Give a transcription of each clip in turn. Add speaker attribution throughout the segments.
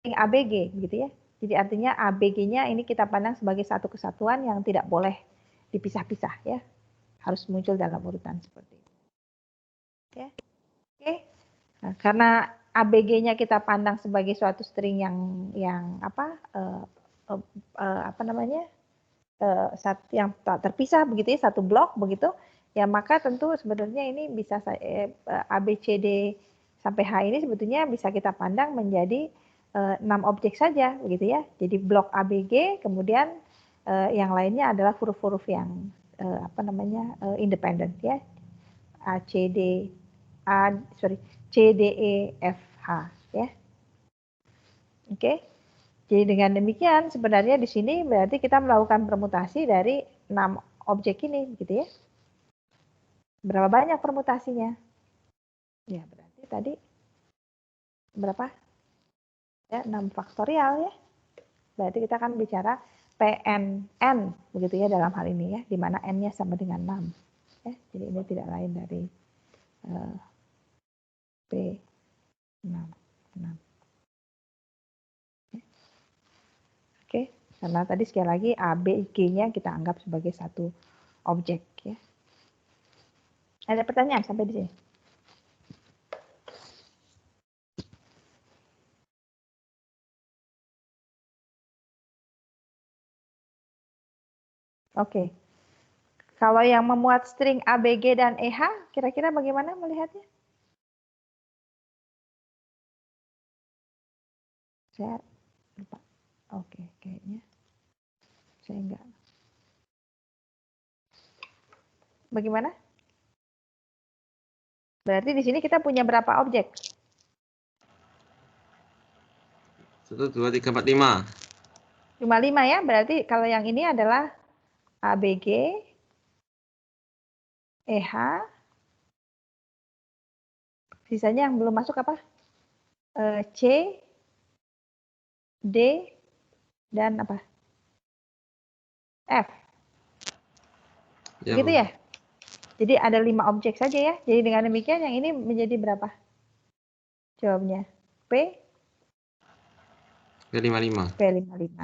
Speaker 1: ABG, gitu ya. Jadi artinya ABG-nya ini kita pandang sebagai satu kesatuan yang tidak boleh dipisah-pisah ya. Harus muncul dalam urutan seperti itu. Ya. Oke. Nah, karena ABG-nya kita pandang sebagai suatu string yang apa namanya? Yang tak terpisah begitu ya, satu blok begitu. Ya maka tentu sebenarnya ini bisa ABCD sampai H ini sebetulnya bisa kita pandang menjadi 6 objek saja begitu ya. Jadi blok ABG, kemudian yang lainnya adalah huruf-huruf yang independen ya. C D E F H ya. Oke. Jadi dengan demikian sebenarnya di sini berarti kita melakukan permutasi dari 6 objek ini gitu ya. Berapa banyak permutasinya? Ya berarti tadi berapa? Ya 6 faktorial ya. Berarti kita akan bicara PNN begitu ya dalam hal ini ya, di mana n-nya sama dengan 6. Ya, jadi ini tidak lain dari P6. Oke, karena tadi sekali lagi A, B, G-nya kita anggap sebagai satu objek ya. Ada pertanyaan sampai di sini? Oke. Kalau yang memuat string A, B, G, dan EH, kira-kira bagaimana melihatnya? Saya lupa. Oke, kayaknya saya enggak. Bagaimana? Berarti di sini kita punya berapa objek?
Speaker 2: 1, 2, 3, 4, 5.
Speaker 1: Cuma 5 ya, berarti kalau yang ini adalah ABG, EH, sisanya yang belum masuk apa? C, D, dan apa? F.
Speaker 2: Ya,
Speaker 1: Gitu ya? Jadi ada 5 objek saja ya. Jadi dengan demikian yang ini menjadi berapa? Jawabnya P?
Speaker 2: P55.
Speaker 1: P55.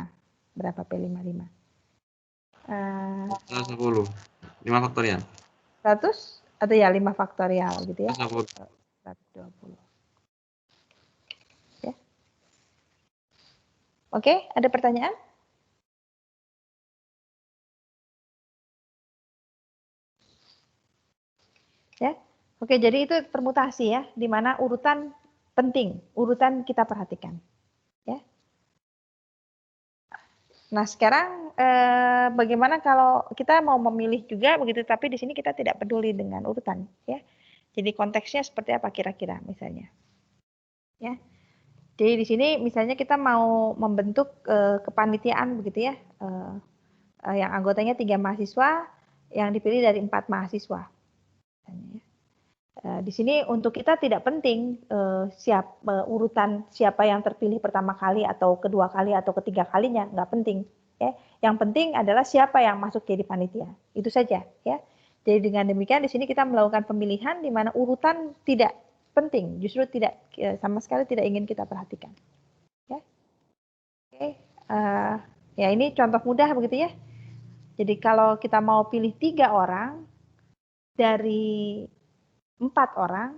Speaker 1: Berapa P55?
Speaker 2: 10. 5 faktorial.
Speaker 1: 100 atau ya 5 faktorial gitu ya.
Speaker 2: 10.
Speaker 1: 120. Ya. Oke, ada pertanyaan? Ya. Oke, jadi itu permutasi ya, di mana urutan penting, urutan kita perhatikan. Ya. Nah, sekarang bagaimana kalau kita mau memilih juga begitu, tapi di sini kita tidak peduli dengan urutan, ya. Jadi konteksnya seperti apa kira-kira misalnya, ya. Jadi di sini misalnya kita mau membentuk kepanitiaan begitu ya, yang anggotanya 3 mahasiswa, yang dipilih dari 4 mahasiswa. Di sini untuk kita tidak penting urutan siapa yang terpilih pertama kali atau kedua kali atau ketiga kalinya, nggak penting. Ya. Yang penting adalah siapa yang masuk jadi panitia, itu saja. Ya. Jadi dengan demikian di sini kita melakukan pemilihan di mana urutan tidak penting, justru tidak sama sekali tidak ingin kita perhatikan. Ya. Oke, ya ini contoh mudah begitu ya. Jadi kalau kita mau pilih 3 orang dari 4 orang,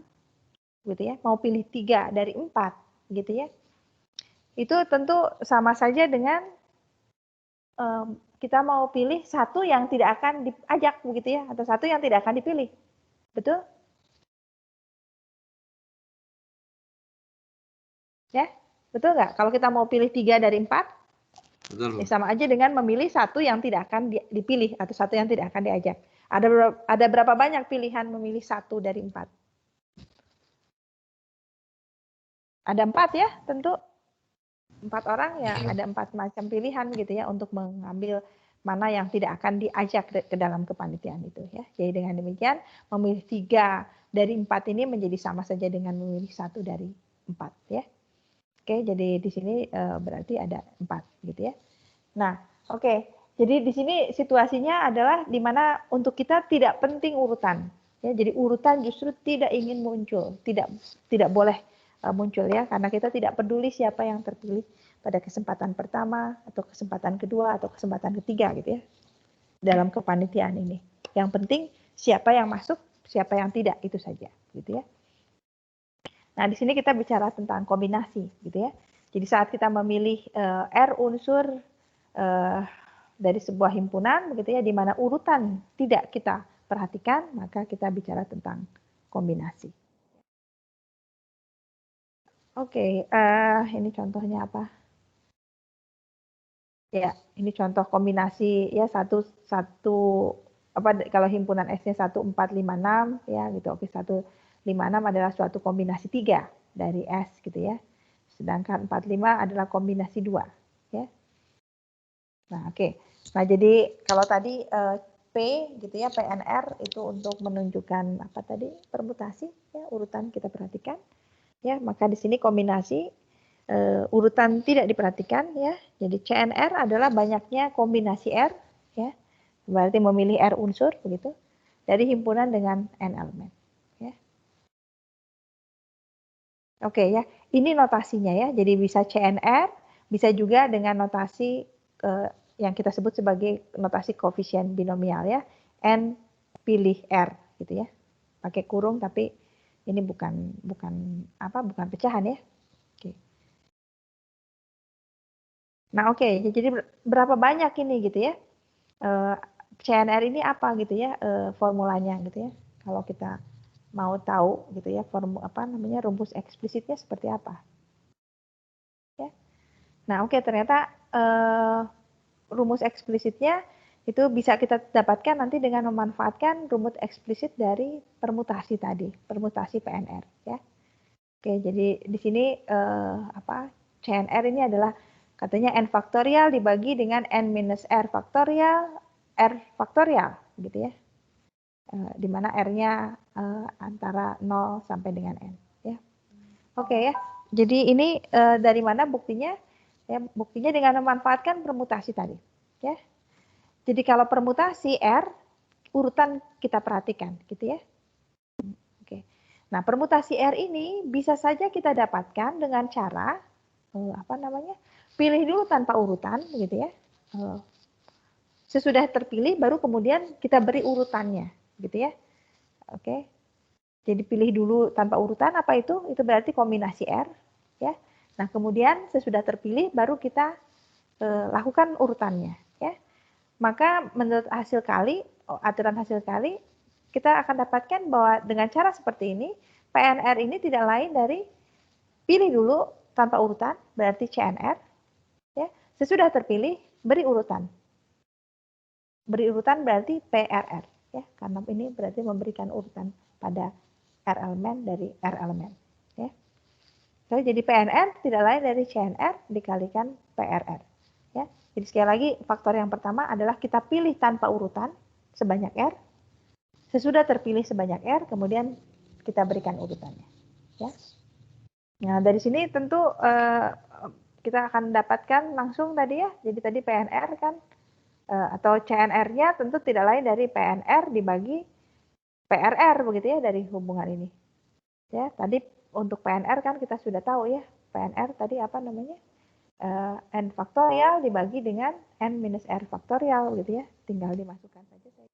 Speaker 1: gitu ya, mau pilih 3 dari 4, gitu ya, itu tentu sama saja dengan kita mau pilih satu yang tidak akan diajak, begitu ya, atau satu yang tidak akan dipilih, betul? Ya, betul nggak? Kalau kita mau pilih 3 dari 4,
Speaker 2: betul.
Speaker 1: Ya sama aja dengan memilih satu yang tidak akan dipilih atau satu yang tidak akan diajak. Ada berapa banyak pilihan memilih satu dari 4? Ada 4 ya, tentu 4 orang ya, ada 4 macam pilihan gitu ya untuk mengambil mana yang tidak akan diajak ke dalam kepanitiaan itu ya. Jadi dengan demikian memilih 3 dari 4 ini menjadi sama saja dengan memilih 1 dari 4 ya. Oke, jadi di sini berarti ada 4 gitu ya. Nah, oke. Jadi di sini situasinya adalah di mana untuk kita tidak penting urutan. Ya, jadi urutan justru tidak ingin muncul, tidak boleh muncul ya, karena kita tidak peduli siapa yang terpilih pada kesempatan pertama atau kesempatan kedua atau kesempatan ketiga gitu ya dalam kepanitiaan ini. Yang penting siapa yang masuk, siapa yang tidak, itu saja gitu ya. Nah, di sini kita bicara tentang kombinasi gitu ya. Jadi saat kita memilih R unsur dari sebuah himpunan begitu ya, di mana urutan tidak kita perhatikan, maka kita bicara tentang kombinasi. Oke, ini contohnya apa? Ya, ini contoh kombinasi ya satu apa kalau himpunan S-nya 1456 ya gitu. Oke, 156 adalah suatu kombinasi 3 dari S gitu ya. Sedangkan 45 adalah kombinasi 2 ya. Nah, oke. Nah, jadi kalau tadi P gitu ya, PNR itu untuk menunjukkan apa tadi? Permutasi ya, urutan kita perhatikan. Ya, maka di sini kombinasi urutan tidak diperhatikan ya. Jadi CNR adalah banyaknya kombinasi R ya. Berarti memilih R unsur begitu dari himpunan dengan N elemen ya. Oke ya. Ini notasinya ya. Jadi bisa CNR, bisa juga dengan notasi yang kita sebut sebagai notasi koefisien binomial ya. N pilih R gitu ya. Pakai kurung tapi ini bukan pecahan ya. Oke. Nah, oke. Jadi berapa banyak ini gitu ya? CNR ini apa gitu ya formulanya gitu ya. Kalau kita mau tahu gitu ya rumus eksplisitnya seperti apa. Ya. Nah, oke, ternyata rumus eksplisitnya itu bisa kita dapatkan nanti dengan memanfaatkan rumus eksplisit dari permutasi tadi, permutasi PNR ya. Oke, jadi di sini CNR ini adalah katanya N faktorial dibagi dengan N minus R faktorial gitu ya. Di mana R-nya antara 0 sampai dengan N ya. Oke ya. Jadi ini dari mana buktinya? Ya, buktinya dengan memanfaatkan permutasi tadi ya. Jadi kalau permutasi R urutan kita perhatikan gitu ya. Oke. Nah, permutasi R ini bisa saja kita dapatkan dengan cara pilih dulu tanpa urutan gitu ya. Sesudah terpilih baru kemudian kita beri urutannya gitu ya. Oke. Jadi pilih dulu tanpa urutan, apa itu? Itu berarti kombinasi R ya. Nah, kemudian sesudah terpilih baru kita lakukan urutannya ya. Maka menurut aturan hasil kali kita akan dapatkan bahwa dengan cara seperti ini PNR ini tidak lain dari pilih dulu tanpa urutan berarti CNR ya. Sesudah terpilih beri urutan. Beri urutan berarti PRR ya, karena ini berarti memberikan urutan pada R elemen dari R elemen ya. Jadi PNR tidak lain dari CNR dikalikan PRR ya. Jadi sekali lagi faktor yang pertama adalah kita pilih tanpa urutan sebanyak R. Sesudah terpilih sebanyak R kemudian kita berikan urutannya ya. Nah, dari sini tentu kita akan dapatkan langsung tadi ya. Jadi tadi PNR kan atau CNR-nya tentu tidak lain dari PNR dibagi PRR begitu ya dari hubungan ini. Ya, tadi untuk PNR kan kita sudah tahu ya. PNR tadi apa namanya? N faktorial dibagi dengan N minus R faktorial gitu ya. Tinggal dimasukkan saja saya.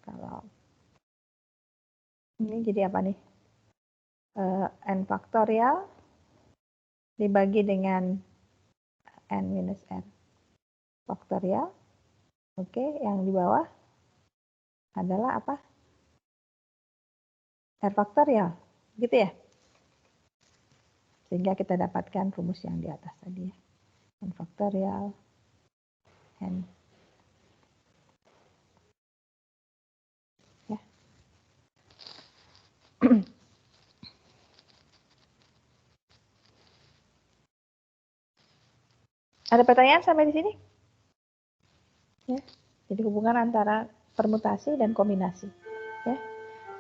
Speaker 1: Kalau ini jadi apa nih? N faktorial dibagi dengan N minus R faktorial. Oke, yang di bawah adalah apa? R faktorial, gitu ya. Sehingga kita dapatkan rumus yang di atas tadi ya. N faktorial, N. Ya. Ada pertanyaan sampai di sini? Ya. Jadi hubungan antara permutasi dan kombinasi. Ya.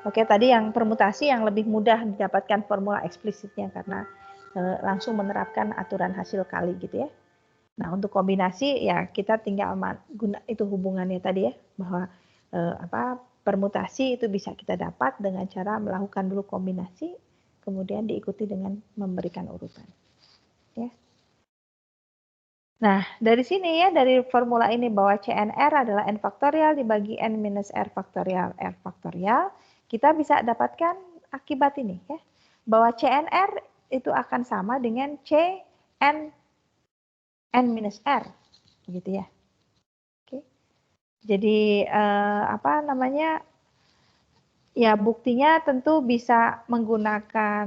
Speaker 1: Oke, tadi yang permutasi yang lebih mudah didapatkan formula eksplisitnya karena langsung menerapkan aturan hasil kali gitu ya. Nah, untuk kombinasi ya kita tinggal guna itu hubungannya tadi ya bahwa permutasi itu bisa kita dapat dengan cara melakukan dulu kombinasi, kemudian diikuti dengan memberikan urutan. Ya. Nah, dari sini ya, dari formula ini bahwa CNR adalah N faktorial dibagi N minus R faktorial kita bisa dapatkan akibat ini ya. Bahwa CNR itu akan sama dengan CN N minus R, gitu ya. Oke. Jadi apa namanya? Ya buktinya tentu bisa menggunakan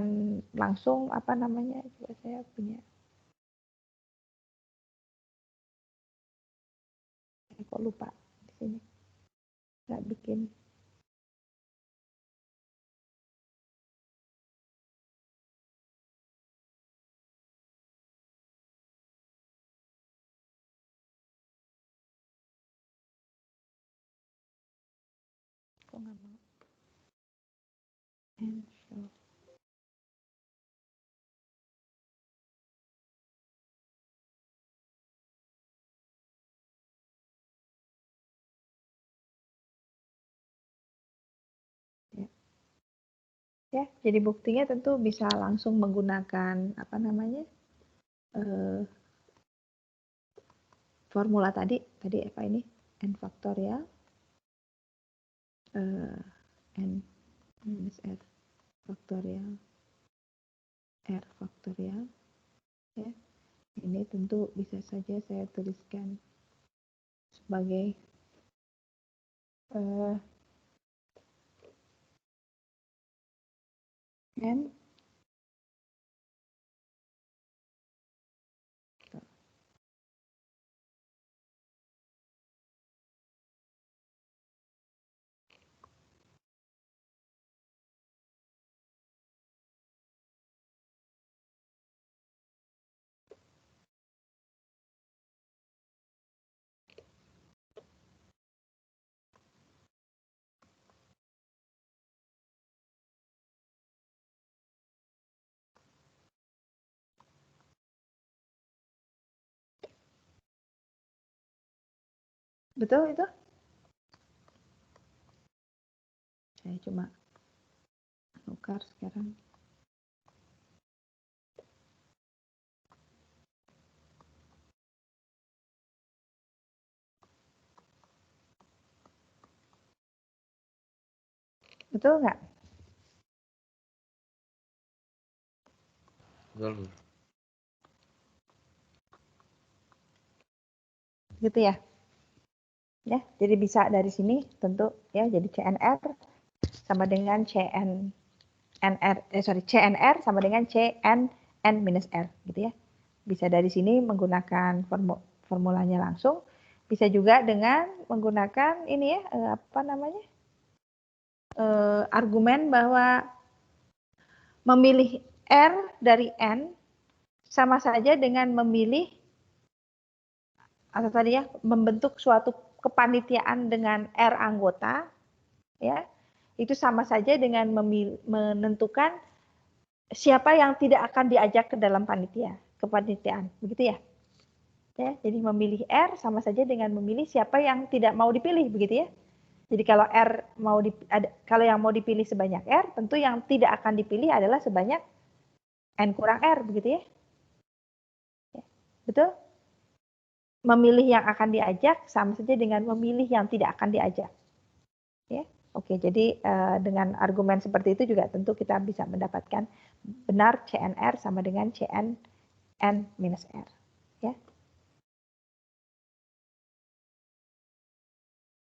Speaker 1: langsung apa namanya? Coba saya punya. Kok lupa di sini nggak bikin kok nggak mau and show. Ya, jadi buktinya tentu bisa langsung menggunakan apa namanya formula tadi apa ini n faktorial n minus r faktorial ya. Ini tentu bisa saja saya tuliskan sebagai n betul itu? Saya cuma nukar sekarang. Betul nggak?
Speaker 2: Betul.
Speaker 1: Gitu ya. Ya, jadi bisa dari sini tentu ya jadi CNR sama dengan CNR sama dengan CNN minus R gitu ya. Bisa dari sini menggunakan formulanya langsung, bisa juga dengan menggunakan ini ya apa namanya? Argumen bahwa memilih R dari N sama saja dengan memilih atau tadi ya membentuk suatu kepanitiaan dengan R anggota ya. Itu sama saja dengan menentukan siapa yang tidak akan diajak ke dalam kepanitiaan, begitu ya? Ya, jadi memilih R sama saja dengan memilih siapa yang tidak mau dipilih, begitu ya? Jadi kalau kalau yang mau dipilih sebanyak R, tentu yang tidak akan dipilih adalah sebanyak N kurang R, begitu ya? Betul? Memilih yang akan diajak sama saja dengan memilih yang tidak akan diajak. Ya, oke. Jadi dengan argumen seperti itu juga tentu kita bisa mendapatkan benar CNR sama dengan CNN minus R. Ya.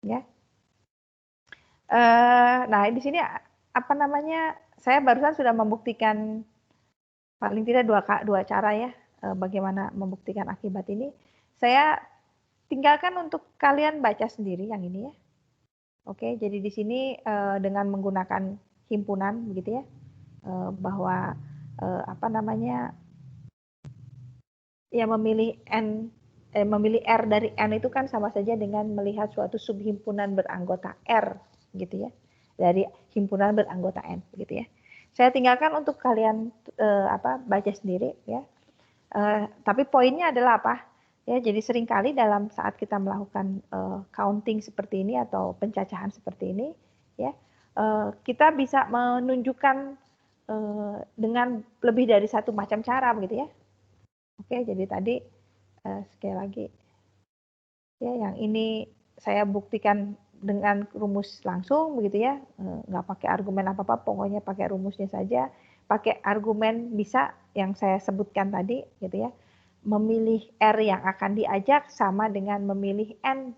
Speaker 1: Ya. Nah, di sini apa namanya? Saya barusan sudah membuktikan paling tidak dua cara ya bagaimana membuktikan akibat ini. Saya tinggalkan untuk kalian baca sendiri yang ini ya. Oke, jadi di sini dengan menggunakan himpunan begitu ya, bahwa apa namanya ya memilih R dari N itu kan sama saja dengan melihat suatu subhimpunan beranggota R gitu ya, dari himpunan beranggota N gitu ya. Saya tinggalkan untuk kalian baca sendiri ya. Tapi poinnya adalah apa? Ya, jadi seringkali dalam saat kita melakukan counting seperti ini atau pencacahan seperti ini, ya kita bisa menunjukkan dengan lebih dari satu macam cara begitu ya. Oke, jadi tadi sekali lagi ya, yang ini saya buktikan dengan rumus langsung begitu ya, nggak pakai argumen apa-apa, pokoknya pakai rumusnya saja, pakai argumen bisa yang saya sebutkan tadi gitu ya. Memilih R yang akan diajak sama dengan memilih N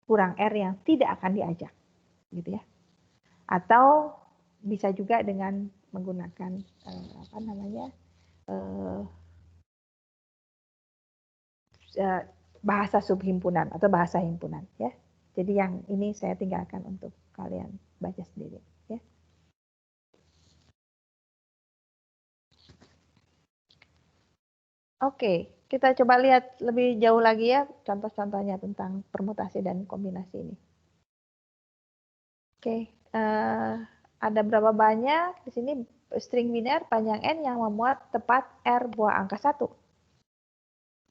Speaker 1: kurang R yang tidak akan diajak gitu ya. Atau bisa juga dengan menggunakan apa namanya bahasa subhimpunan atau bahasa himpunan ya. Jadi yang ini saya tinggalkan untuk kalian baca sendiri ya. Oke, kita coba lihat lebih jauh lagi ya contoh-contohnya tentang permutasi dan kombinasi ini. Oke, ada berapa banyak di sini string biner panjang N yang memuat tepat R buah angka 1.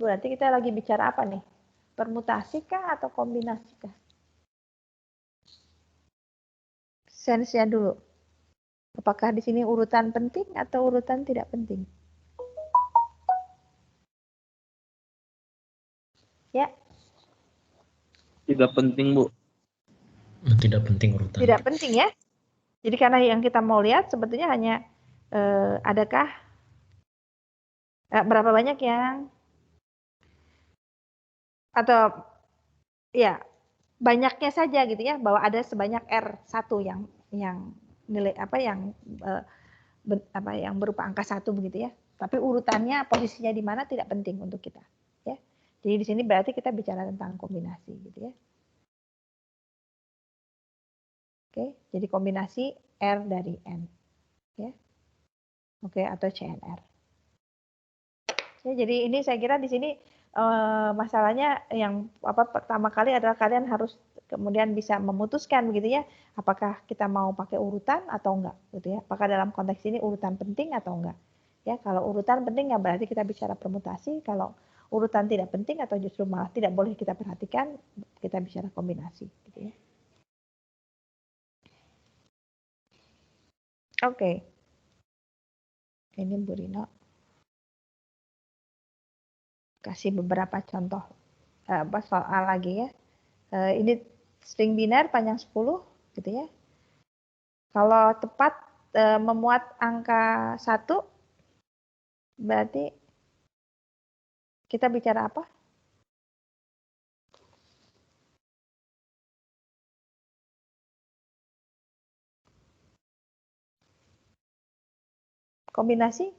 Speaker 1: Berarti kita lagi bicara apa nih? Permutasi kah atau kombinasi kah? Sense-nya dulu. Apakah di sini urutan penting atau urutan tidak penting? Ya.
Speaker 3: Tidak penting, Bu.
Speaker 4: Tidak penting urutan.
Speaker 1: Tidak penting ya. Jadi karena yang kita mau lihat sebetulnya hanya adakah berapa banyak yang atau ya banyaknya saja gitu ya, bahwa ada sebanyak R1 yang nilai apa yang yang berupa angka 1 begitu ya. Tapi urutannya posisinya di mana tidak penting untuk kita ya. Jadi di sini berarti kita bicara tentang kombinasi gitu ya. Oke, jadi kombinasi R dari N ya. Oke, atau CNR. Ya, jadi ini saya kira di sini masalahnya yang pertama kali adalah kalian harus kemudian bisa memutuskan begitu ya, apakah kita mau pakai urutan atau enggak gitu ya. Apakah dalam konteks ini urutan penting atau enggak. Ya, kalau urutan penting ya berarti kita bicara permutasi, kalau urutan tidak penting atau justru malah tidak boleh kita perhatikan, kita bicara kombinasi gitu ya. Oke. Ini Bu Rino kasih beberapa contoh soal lagi ya. Ini string biner panjang 10 gitu ya. Kalau tepat memuat angka 1 berarti kita bicara apa? Kombinasi?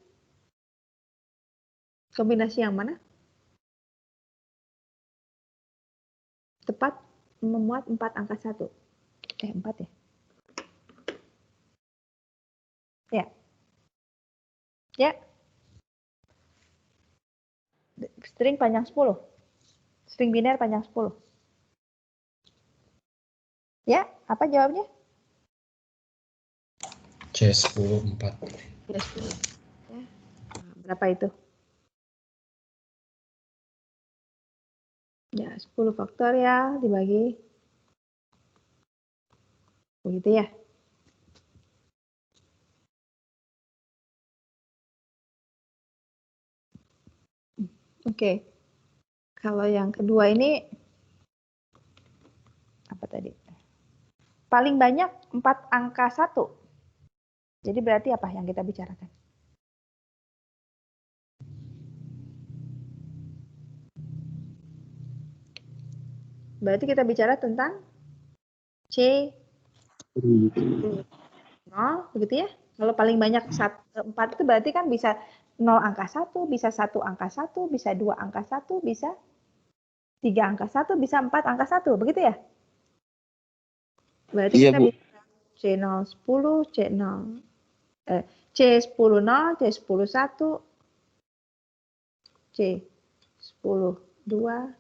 Speaker 1: Kombinasi yang mana? Tepat memuat 4 angka 1. 4 ya? Ya. Ya. String panjang 10. String biner panjang 10. Ya, apa jawabnya?
Speaker 4: C10 4.
Speaker 1: C10. Ya. Berapa itu? Ya, 10 faktorial dibagi begitu ya. Oke. Kalau yang kedua ini apa tadi? Paling banyak 4 angka 1. Jadi berarti apa yang kita bicarakan? Berarti kita bicara tentang C 0, begitu ya. Kalau paling banyak 4 itu berarti kan bisa 0 angka 1, bisa 1 angka 1, bisa 2 angka 1, bisa 3 angka 1, bisa 4 angka 1, begitu ya? Berarti
Speaker 3: Iya,
Speaker 1: kita
Speaker 3: Bu.
Speaker 1: bisa C0 10, C10 0, C10 1, C10 2,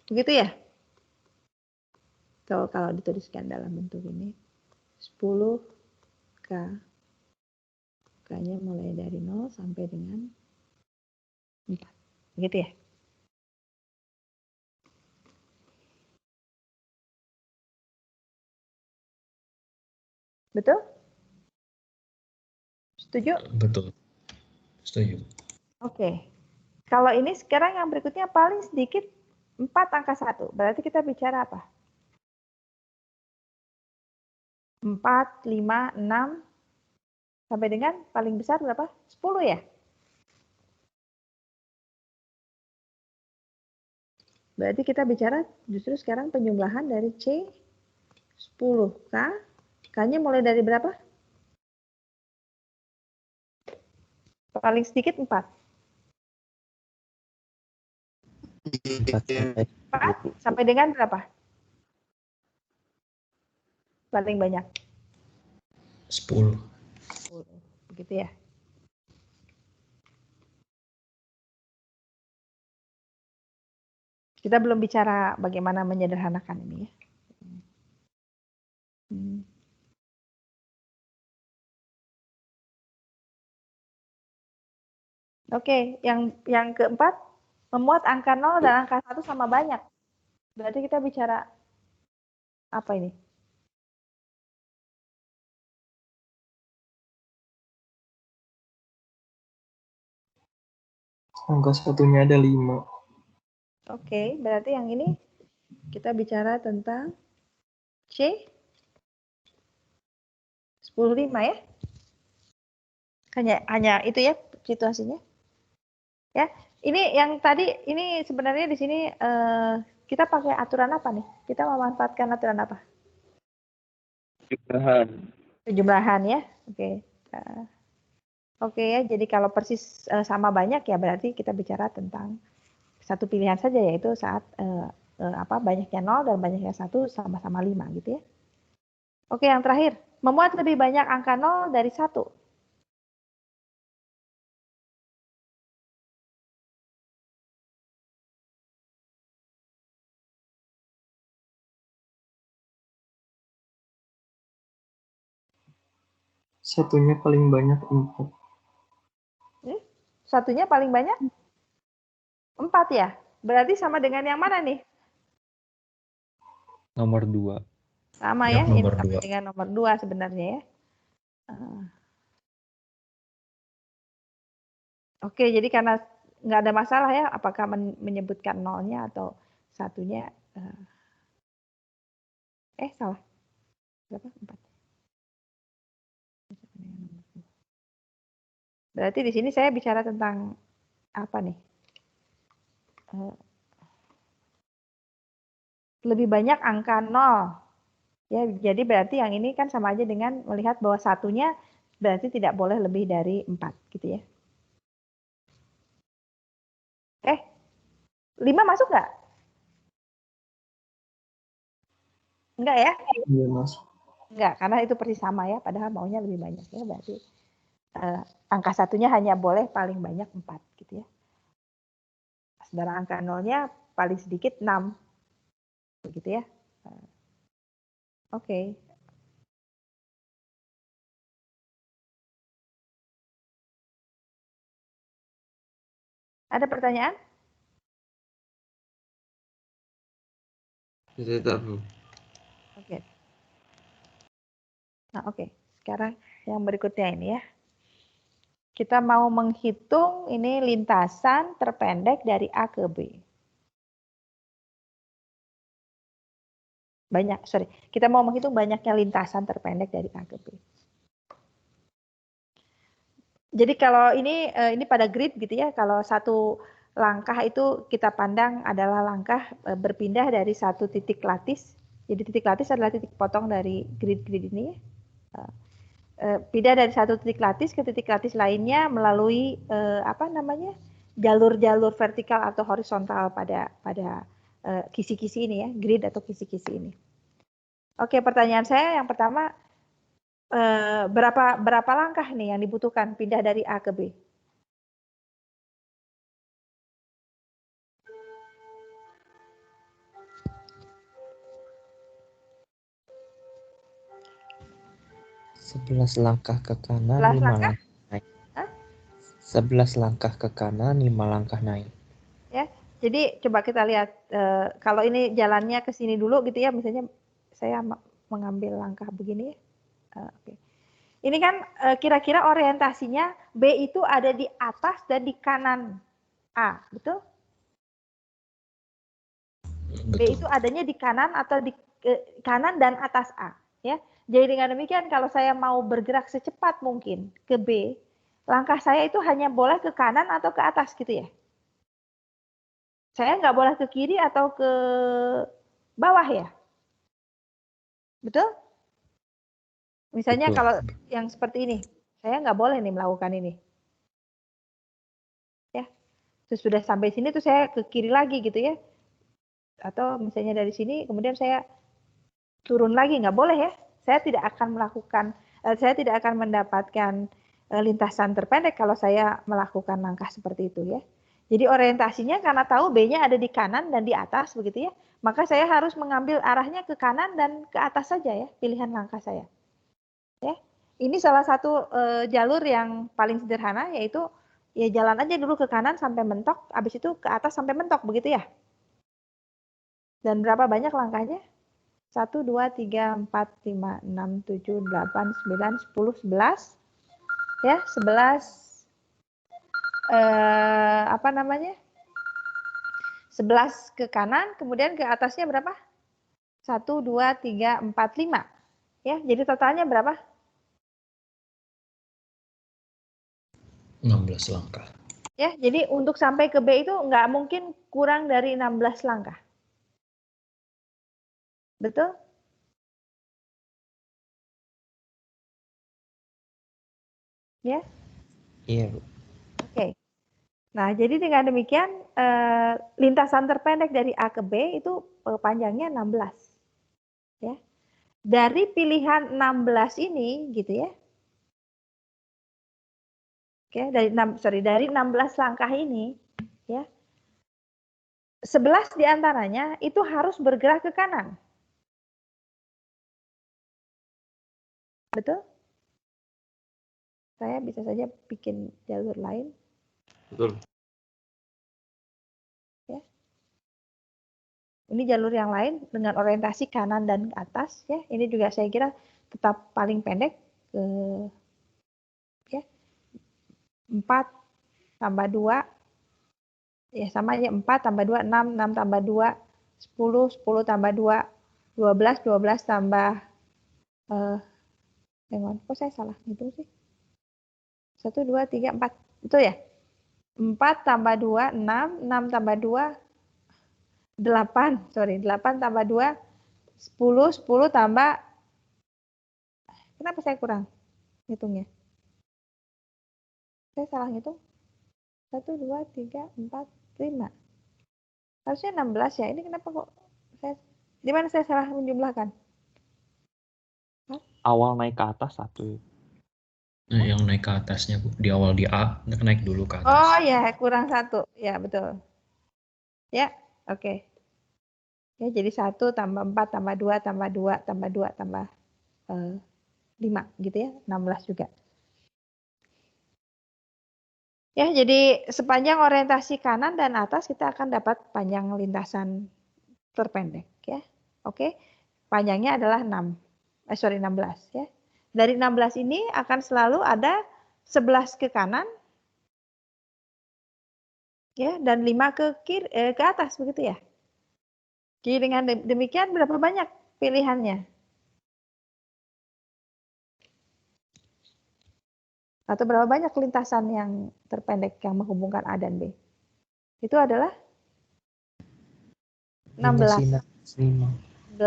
Speaker 1: begitu ya? Kalau dituliskan dalam bentuk ini 10K, K-nya mulai dari 0 sampai dengan 4, begitu ya? Betul? Setuju?
Speaker 4: Betul. Setuju.
Speaker 1: Oke. Kalau ini sekarang yang berikutnya paling sedikit 4 angka 1. Berarti kita bicara apa? 4, 5, 6, sampai dengan paling besar berapa? 10 ya? Berarti kita bicara justru sekarang penjumlahan dari C 10. K-nya mulai dari berapa? Paling sedikit 4. 4 sampai dengan berapa? Paling banyak?
Speaker 4: 10.
Speaker 1: 10. Begitu ya? Kita belum bicara bagaimana menyederhanakan ini ya. Oke, yang keempat, memuat angka 0 dan angka 1 sama banyak. Berarti kita bicara apa ini?
Speaker 5: Angka satunya ada 5.
Speaker 1: Oke, berarti yang ini kita bicara tentang C 10/5 ya. Hanya itu ya situasinya. Ya, ini yang tadi ini sebenarnya di sini kita pakai aturan apa nih? Kita memanfaatkan aturan apa? Penjumlahan ya. Oke. Oke ya, jadi kalau persis sama banyak ya berarti kita bicara tentang satu pilihan saja, yaitu saat banyaknya 0 dan banyaknya 1 sama-sama 5 gitu ya. Oke, yang terakhir, memuat lebih banyak angka 0 dari 1.
Speaker 5: Satunya paling banyak 4.
Speaker 1: Satunya paling banyak 4 ya? Berarti sama dengan yang mana nih?
Speaker 3: Nomor 2.
Speaker 1: Sama
Speaker 4: Yang
Speaker 1: ya, ini
Speaker 4: nomor
Speaker 1: sama
Speaker 4: 2.
Speaker 1: dengan nomor 2 sebenarnya ya. Oke, jadi karena nggak ada masalah ya, apakah menyebutkan nolnya atau satunya. Salah. Berapa? 4. Berarti di sini saya bicara tentang apa nih? Lebih banyak angka 0. Ya, jadi berarti yang ini kan sama aja dengan melihat bahwa satunya berarti tidak boleh lebih dari 4 gitu ya. 5 masuk nggak? Enggak ya?
Speaker 5: Iya, masuk.
Speaker 1: Enggak, karena itu persis sama ya, padahal maunya lebih banyak ya, berarti angka satunya hanya boleh paling banyak 4 gitu ya. Sedangkan angka 0-nya paling sedikit 6. Begitu ya. Oke. Ada pertanyaan?
Speaker 2: Tidak, Bu.
Speaker 1: Oke. Nah, oke. Sekarang yang berikutnya ini ya. Kita mau menghitung ini lintasan terpendek dari A ke B. Kita mau menghitung banyaknya lintasan terpendek dari A ke B. Jadi kalau ini pada grid gitu ya, kalau satu langkah itu kita pandang adalah langkah berpindah dari satu titik lattice. Jadi titik lattice adalah titik potong dari grid-grid ini. Pindah dari satu titik lattice ke titik lattice lainnya melalui jalur-jalur vertikal atau horizontal pada kisi-kisi ini ya, grid atau kisi-kisi ini. Oke, pertanyaan saya yang pertama, berapa langkah nih yang dibutuhkan pindah dari A ke B?
Speaker 6: Sebelas langkah ke kanan,
Speaker 1: 11
Speaker 6: 5
Speaker 1: langkah?
Speaker 6: langkah naik.
Speaker 1: Hah?
Speaker 6: 11 langkah ke kanan, 5 langkah naik.
Speaker 1: Ya, jadi coba kita lihat kalau ini jalannya ke sini dulu gitu ya, misalnya saya mengambil langkah begini, Oke. Ini kan kira-kira orientasinya B itu ada di atas dan di kanan A, betul? B
Speaker 4: Betul.
Speaker 1: itu adanya di kanan atau di kanan dan atas A, ya. Jadi dengan demikian kalau saya mau bergerak secepat mungkin ke B, langkah saya itu hanya boleh ke kanan atau ke atas gitu ya. Saya nggak boleh ke kiri atau ke bawah ya, betul? Misalnya
Speaker 4: Betul.
Speaker 1: kalau yang seperti ini, saya nggak boleh nih melakukan ini. Ya, terus sudah sampai sini tuh saya ke kiri lagi gitu ya. Atau misalnya dari sini kemudian saya turun lagi, nggak boleh ya. Saya tidak akan saya tidak akan mendapatkan lintasan terpendek kalau saya melakukan langkah seperti itu ya. Jadi orientasinya karena tahu B-nya ada di kanan dan di atas begitu ya, maka saya harus mengambil arahnya ke kanan dan ke atas saja ya, pilihan langkah saya. Ya, ini salah satu jalur yang paling sederhana yaitu ya jalan aja dulu ke kanan sampai mentok, habis itu ke atas sampai mentok begitu ya. Dan berapa banyak langkahnya? 1, 2, 3, 4, 5, 6, 7, 8, 9, 10, 11. Ya, 11 apa namanya? 11 ke kanan, kemudian ke atasnya berapa? 1, 2, 3, 4, 5. Ya, jadi totalnya berapa?
Speaker 4: 16 langkah.
Speaker 1: Ya, jadi untuk sampai ke B itu nggak mungkin kurang dari 16 langkah. Betul? Ya?
Speaker 6: Iya, Bu.
Speaker 1: Oke. Nah, jadi dengan demikian lintasan terpendek dari A ke B itu panjangnya 16. Ya. Dari pilihan 16 ini gitu ya. Oke, dari 16 langkah ini ya. 11 diantaranya itu harus bergerak ke kanan. Betul? Saya bisa saja bikin jalur lain.
Speaker 2: Betul.
Speaker 1: Ya. Ini jalur yang lain dengan orientasi kanan dan ke atas ya. Ini juga saya kira tetap paling pendek ke ya 4 tambah 2 ya sama aja 4 tambah 2 6 6 tambah 2 10 10 tambah 2 12 12 tambah kok saya salah ngitung sih 1 2 3 4 itu ya 4 tambah 2 6 6 tambah 2 8 sorry 8 tambah 2 10 10 tambah kenapa saya kurang hitungnya saya salah ngitung 1 2 3 4 5 harusnya 16 ya ini kenapa kok saya di mana saya salah menjumlahkan
Speaker 6: Awal naik ke atas 1.
Speaker 4: Nah, yang naik ke atasnya, Bu. Di awal di A, naik dulu ke atas.
Speaker 1: oh ya kurang 1 ya betul ya oke ya jadi 1 tambah 4 tambah 2 tambah 2 tambah 2 tambah 5 gitu ya 16 juga ya jadi sepanjang orientasi kanan dan atas kita akan dapat panjang lintasan terpendek ya oke panjangnya adalah 16 ya dari 16 ini akan selalu ada 11 ke kanan ya dan 5 ke kiri ke atas begitu ya jadi dengan demikian berapa banyak pilihannya atau berapa banyak lintasan yang terpendek yang menghubungkan A dan B? Itu adalah 16. 16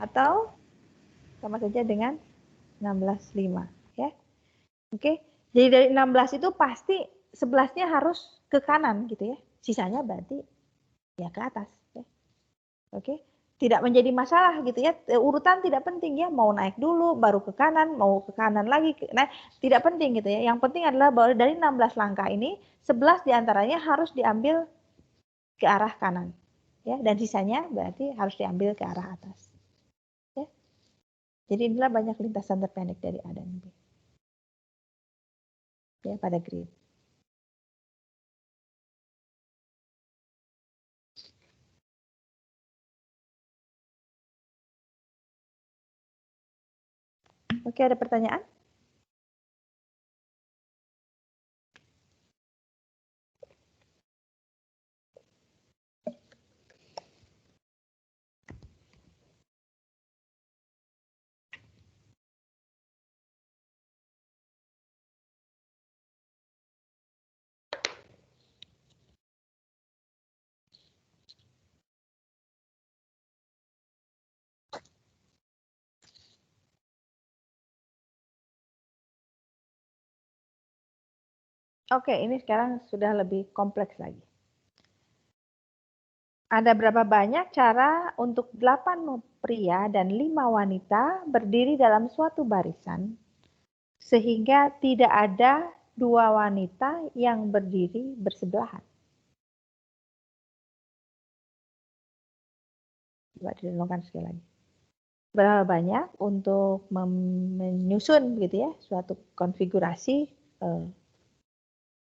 Speaker 1: atau sama saja dengan 16,5 ya. Oke. Jadi dari 16 itu pasti 11-nya harus ke kanan gitu ya. Sisanya berarti ya ke atas ya. Oke. Tidak menjadi masalah gitu ya. Urutan tidak penting ya, mau naik dulu baru ke kanan, mau ke kanan lagi. Nah, tidak penting gitu ya. Yang penting adalah bahwa dari 16 langkah ini 11 diantaranya harus diambil ke arah kanan. Ya, dan sisanya berarti harus diambil ke arah atas. Ya. Jadi inilah banyak lintasan terpendek dari A dan B. Ya, pada grid. Oke, ada pertanyaan? Oke, ini sekarang sudah lebih kompleks lagi. Ada berapa banyak cara untuk 8 pria dan 5 wanita berdiri dalam suatu barisan, sehingga tidak ada 2 wanita yang berdiri bersebelahan? Coba direnungkan sekali lagi. Berapa banyak untuk menyusun gitu ya, suatu konfigurasi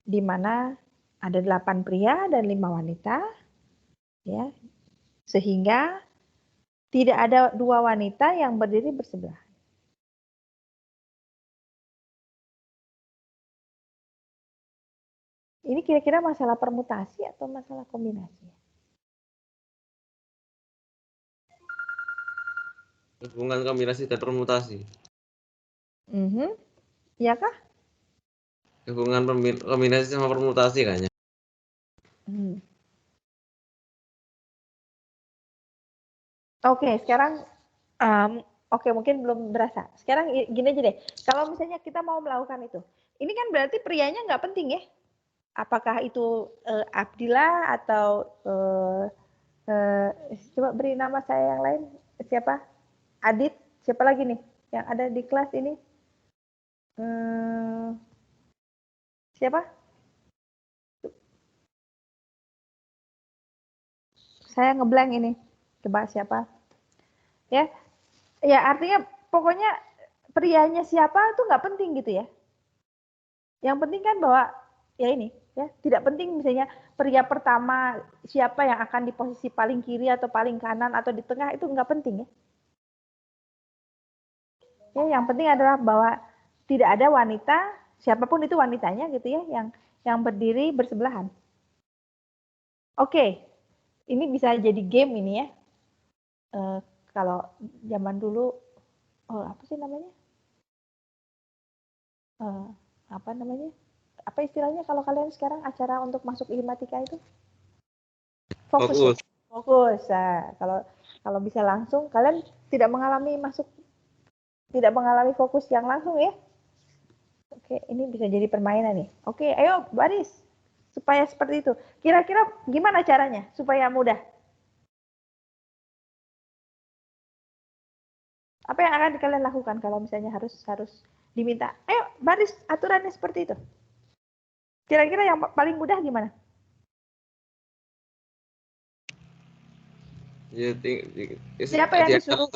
Speaker 1: di mana ada 8 pria dan 5 wanita, ya, sehingga tidak ada 2 wanita yang berdiri bersebelahan. Ini kira-kira masalah permutasi atau masalah kombinasi?
Speaker 2: Hubungan kombinasi dan permutasi.
Speaker 1: Iya kah?
Speaker 2: Hubungan kombinasi sama permutasi kayaknya.
Speaker 1: Oke, sekarang oke, mungkin belum berasa. Sekarang gini aja deh, kalau misalnya kita mau melakukan itu, ini kan berarti prianya nggak penting ya? Apakah itu Abdillah atau coba beri nama saya yang lain, siapa? Adit, siapa lagi nih yang ada di kelas ini? Siapa? Saya ngeblank ini. Coba siapa? Ya, ya artinya pokoknya prianya siapa itu nggak penting gitu ya. Yang penting kan bahwa ya ini ya, tidak penting misalnya pria pertama siapa yang akan di posisi paling kiri atau paling kanan atau di tengah, itu nggak penting ya. Ya, yang penting adalah bahwa tidak ada wanita, siapapun itu wanitanya gitu ya, yang berdiri bersebelahan. Oke, ini bisa jadi game ini ya. Kalau zaman dulu, apa sih namanya? Apa namanya? Apa istilahnya kalau kalian sekarang acara untuk masuk Ilmatika itu? Fokus. Fokus. Nah, kalau bisa langsung, kalian tidak mengalami fokus yang langsung ya. Oke, ini bisa jadi permainan nih. Oke, ayo baris supaya seperti itu. Kira-kira gimana caranya supaya mudah? Apa yang akan kalian lakukan kalau misalnya harus diminta? Ayo baris, aturannya seperti itu. Kira-kira yang paling mudah gimana?
Speaker 2: Ya,
Speaker 1: Siapa yang disuruh?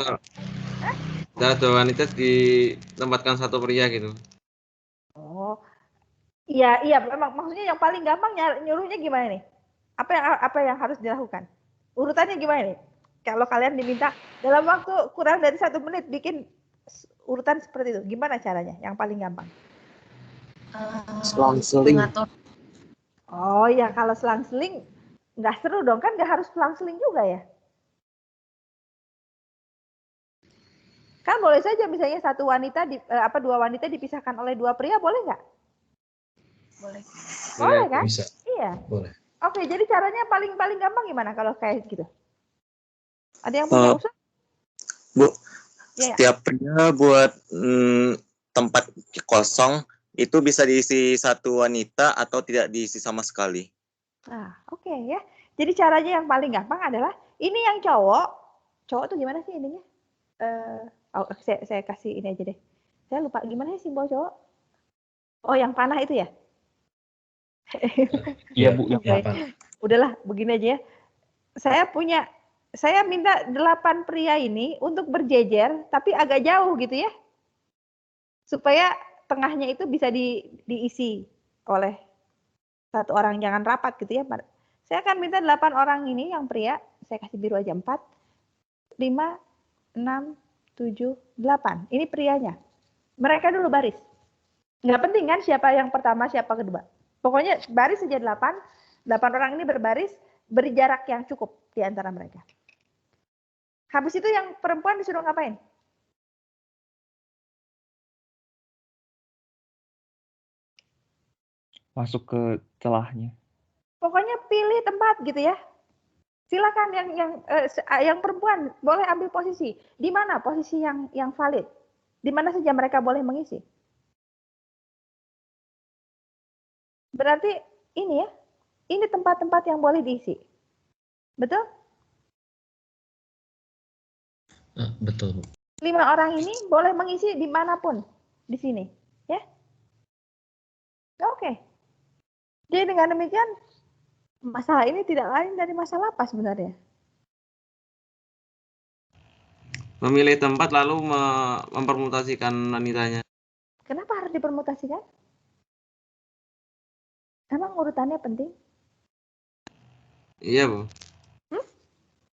Speaker 2: Dua wanita ditempatkan satu pria gitu.
Speaker 1: Oh, iya, memang maksudnya yang paling gampang nyuruhnya gimana nih? Apa yang harus dilakukan? Urutannya gimana nih? Kalau kalian diminta dalam waktu kurang dari 1 menit bikin urutan seperti itu, gimana caranya? Yang paling gampang?
Speaker 5: Selang-seling.
Speaker 1: Oh ya, kalau selang-seling nggak seru dong, kan nggak harus selang-seling juga ya? Kan boleh saja misalnya dua wanita dipisahkan oleh 2 pria, boleh nggak? Boleh kan?
Speaker 4: Bisa.
Speaker 1: Iya.
Speaker 4: Boleh.
Speaker 1: Oke, jadi caranya paling gampang gimana kalau kayak gitu? Ada yang punya usul?
Speaker 6: Bu,
Speaker 1: Ya.
Speaker 6: setiap pria buat tempat kosong itu bisa diisi satu wanita atau tidak diisi sama sekali.
Speaker 1: Nah, oke ya. Jadi caranya yang paling gampang adalah ini yang cowok tuh gimana sih ininya? Saya kasih ini aja deh. Saya lupa gimana sih simbol cowok? Oh, yang panah itu ya?
Speaker 4: Iya, Bu, yang
Speaker 1: Okay.
Speaker 4: panah.
Speaker 1: Udahlah, begini aja ya. Saya minta 8 pria ini untuk berjejer, tapi agak jauh gitu ya. Supaya tengahnya itu bisa diisi oleh satu orang, jangan rapat gitu ya. Saya akan minta 8 orang ini yang pria, saya kasih biru aja 4, 5, 6, 7, 8. Ini prianya. Mereka dulu baris. Nggak penting kan siapa yang pertama, siapa kedua. Pokoknya baris saja 8 orang ini berbaris, beri jarak yang cukup di antara mereka. Habis itu yang perempuan disuruh ngapain?
Speaker 7: Masuk ke celahnya.
Speaker 1: Pokoknya pilih tempat gitu ya. Silakan yang perempuan boleh ambil posisi. Di mana posisi yang valid? Di mana saja mereka boleh mengisi. Berarti ini ya, ini tempat-tempat yang boleh diisi. Betul?
Speaker 4: Betul, Bu.
Speaker 1: 5 orang ini boleh mengisi dimanapun di sini, ya? Oke. Jadi dengan demikian masalah ini tidak lain dari masalah apa sebenarnya?
Speaker 2: Memilih tempat lalu mempermutasikan wanitanya.
Speaker 1: Kenapa harus dipermutasikan? Emang urutannya penting?
Speaker 2: Iya, Bu.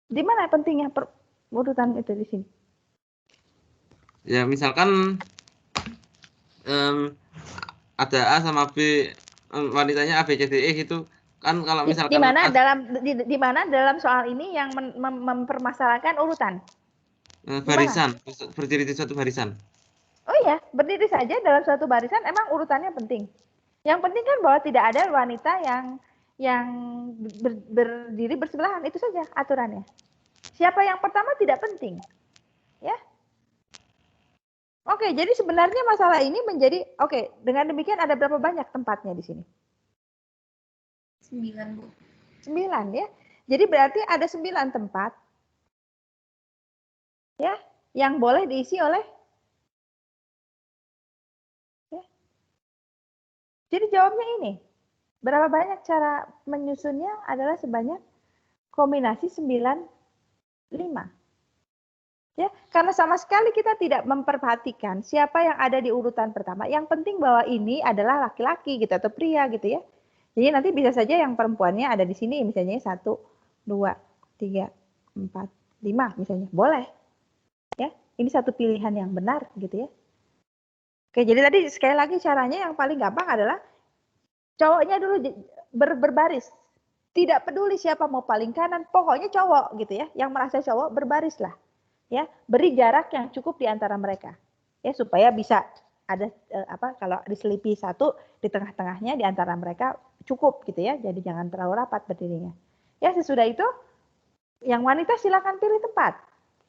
Speaker 1: Di mana pentingnya urutan itu di sini?
Speaker 2: Ya, misalkan ada A sama B, wanitanya A, B, C, D, E gitu. Kan kalau misalkan
Speaker 1: Di mana dalam soal ini yang mempermasalahkan urutan?
Speaker 2: barisan, berdiri di suatu barisan.
Speaker 1: Oh iya, berdiri saja dalam suatu barisan emang urutannya penting. Yang penting kan bahwa tidak ada wanita yang berdiri bersebelahan, itu saja aturannya. Siapa yang pertama tidak penting. Ya. Oke, jadi sebenarnya masalah ini menjadi dengan demikian ada berapa banyak tempatnya di sini?
Speaker 8: 9, Bu.
Speaker 1: 9 ya. Jadi berarti ada 9 tempat ya yang boleh diisi oleh ya. Jadi jawabnya ini. Berapa banyak cara menyusunnya adalah sebanyak kombinasi 9, 5. Ya, karena sama sekali kita tidak memperhatikan siapa yang ada di urutan pertama. Yang penting bahwa ini adalah laki-laki gitu atau pria gitu ya. Jadi nanti bisa saja yang perempuannya ada di sini misalnya 1, 2, 3, 4, 5 misalnya. Boleh. Ya, ini satu pilihan yang benar gitu ya. Oke, jadi tadi sekali lagi caranya yang paling gampang adalah cowoknya dulu berbaris. Tidak peduli siapa mau paling kanan, pokoknya cowok gitu ya. Yang merasa cowok berbarislah. Ya, beri jarak yang cukup di antara mereka. Ya, supaya bisa ada kalau diselipi satu di tengah-tengahnya di antara mereka cukup gitu ya. Jadi jangan terlalu rapat berdirinya. Ya, sesudah itu yang wanita silakan pilih tempat.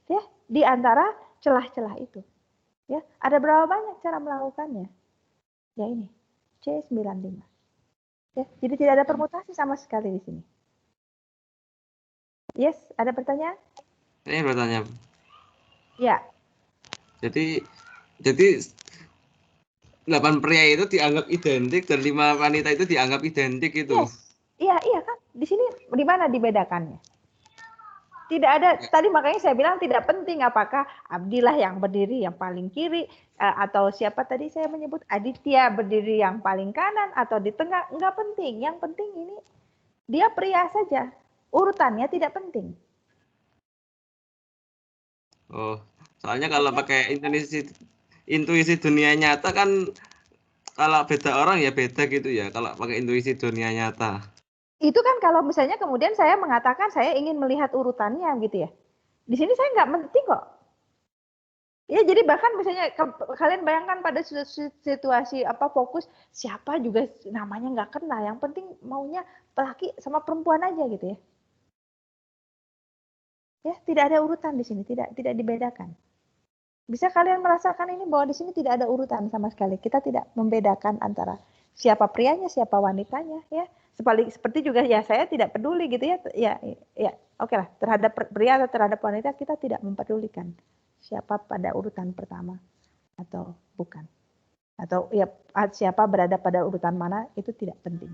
Speaker 1: Ya, di antara celah-celah itu. Ya, ada berapa banyak cara melakukannya? Ya ini, C95. Ya, jadi tidak ada permutasi sama sekali di sini. Yes, ada pertanyaan?
Speaker 2: Saya bertanya.
Speaker 1: Ya.
Speaker 2: Jadi 8 pria itu dianggap identik dan 5 wanita itu dianggap identik itu.
Speaker 1: Yes. Iya kan. Di sini di mana dibedakannya? Tidak ada. Tadi makanya saya bilang tidak penting apakah Abdillah yang berdiri yang paling kiri atau siapa tadi saya menyebut Aditya berdiri yang paling kanan atau di tengah, enggak penting. Yang penting ini dia pria saja. Urutannya tidak penting.
Speaker 2: Oh, soalnya kalau pakai intuisi dunia nyata kan kalau beda orang ya beda gitu ya. Kalau pakai intuisi dunia nyata.
Speaker 1: Itu kan kalau misalnya kemudian saya mengatakan saya ingin melihat urutannya gitu ya. Di sini saya nggak penting kok. Ya jadi bahkan misalnya kalian bayangkan pada situasi fokus siapa juga namanya nggak kenal. Yang penting maunya laki sama perempuan aja gitu ya. Ya, tidak ada urutan di sini, tidak dibedakan. Bisa kalian merasakan ini bahwa di sini tidak ada urutan sama sekali. Kita tidak membedakan antara siapa prianya, siapa wanitanya, ya. Seperti juga ya saya tidak peduli gitu ya. Ya, oke lah. Terhadap pria atau terhadap wanita kita tidak mempedulikan siapa pada urutan pertama atau bukan. Atau ya siapa berada pada urutan mana itu tidak penting.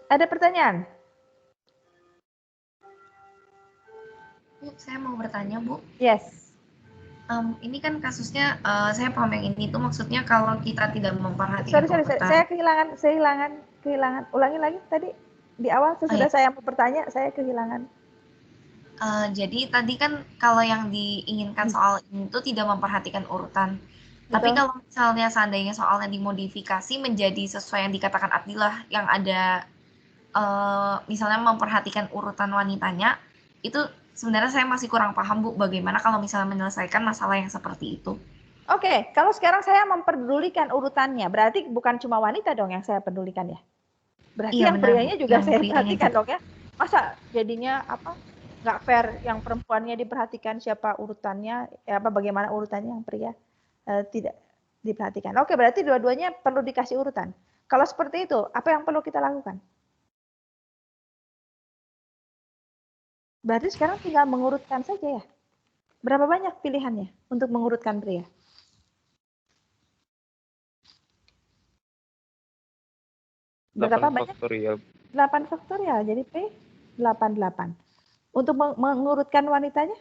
Speaker 1: Ada pertanyaan?
Speaker 8: Bu, saya mau bertanya, Bu.
Speaker 1: Yes.
Speaker 8: Ini kan kasusnya, saya paham yang ini tuh maksudnya kalau kita tidak memperhatikan
Speaker 1: Sorry, saya kehilangan. Ulangi lagi tadi di awal sesudah saya mau bertanya, saya kehilangan.
Speaker 8: Jadi tadi kan kalau yang diinginkan soal ini tuh tidak memperhatikan urutan. Tapi
Speaker 1: Betul.
Speaker 8: kalau misalnya seandainya soalnya dimodifikasi menjadi sesuai yang dikatakan Abdillah yang ada misalnya memperhatikan urutan wanitanya, itu sebenarnya saya masih kurang paham Bu, bagaimana kalau misalnya menyelesaikan masalah yang seperti itu.
Speaker 1: Oke, kalau sekarang saya memperdulikan urutannya, berarti bukan cuma wanita dong yang saya pedulikan ya. Berarti
Speaker 8: Iya
Speaker 1: yang
Speaker 8: benar Bu,
Speaker 1: prianya juga
Speaker 8: yang
Speaker 1: saya
Speaker 8: prianya
Speaker 1: perhatikan
Speaker 8: juga.
Speaker 1: dong ya. Masa jadinya apa? Nggak fair yang perempuannya diperhatikan siapa urutannya, apa bagaimana urutannya yang pria tidak diperhatikan. Oke, berarti dua-duanya perlu dikasih urutan. Kalau seperti itu, apa yang perlu kita lakukan? Berarti sekarang tinggal mengurutkan saja ya. Berapa banyak pilihannya untuk mengurutkan pria?
Speaker 3: 8
Speaker 1: Berapa banyak?
Speaker 3: faktorial.
Speaker 1: 8 faktorial, jadi P 88. Untuk mengurutkan wanitanya?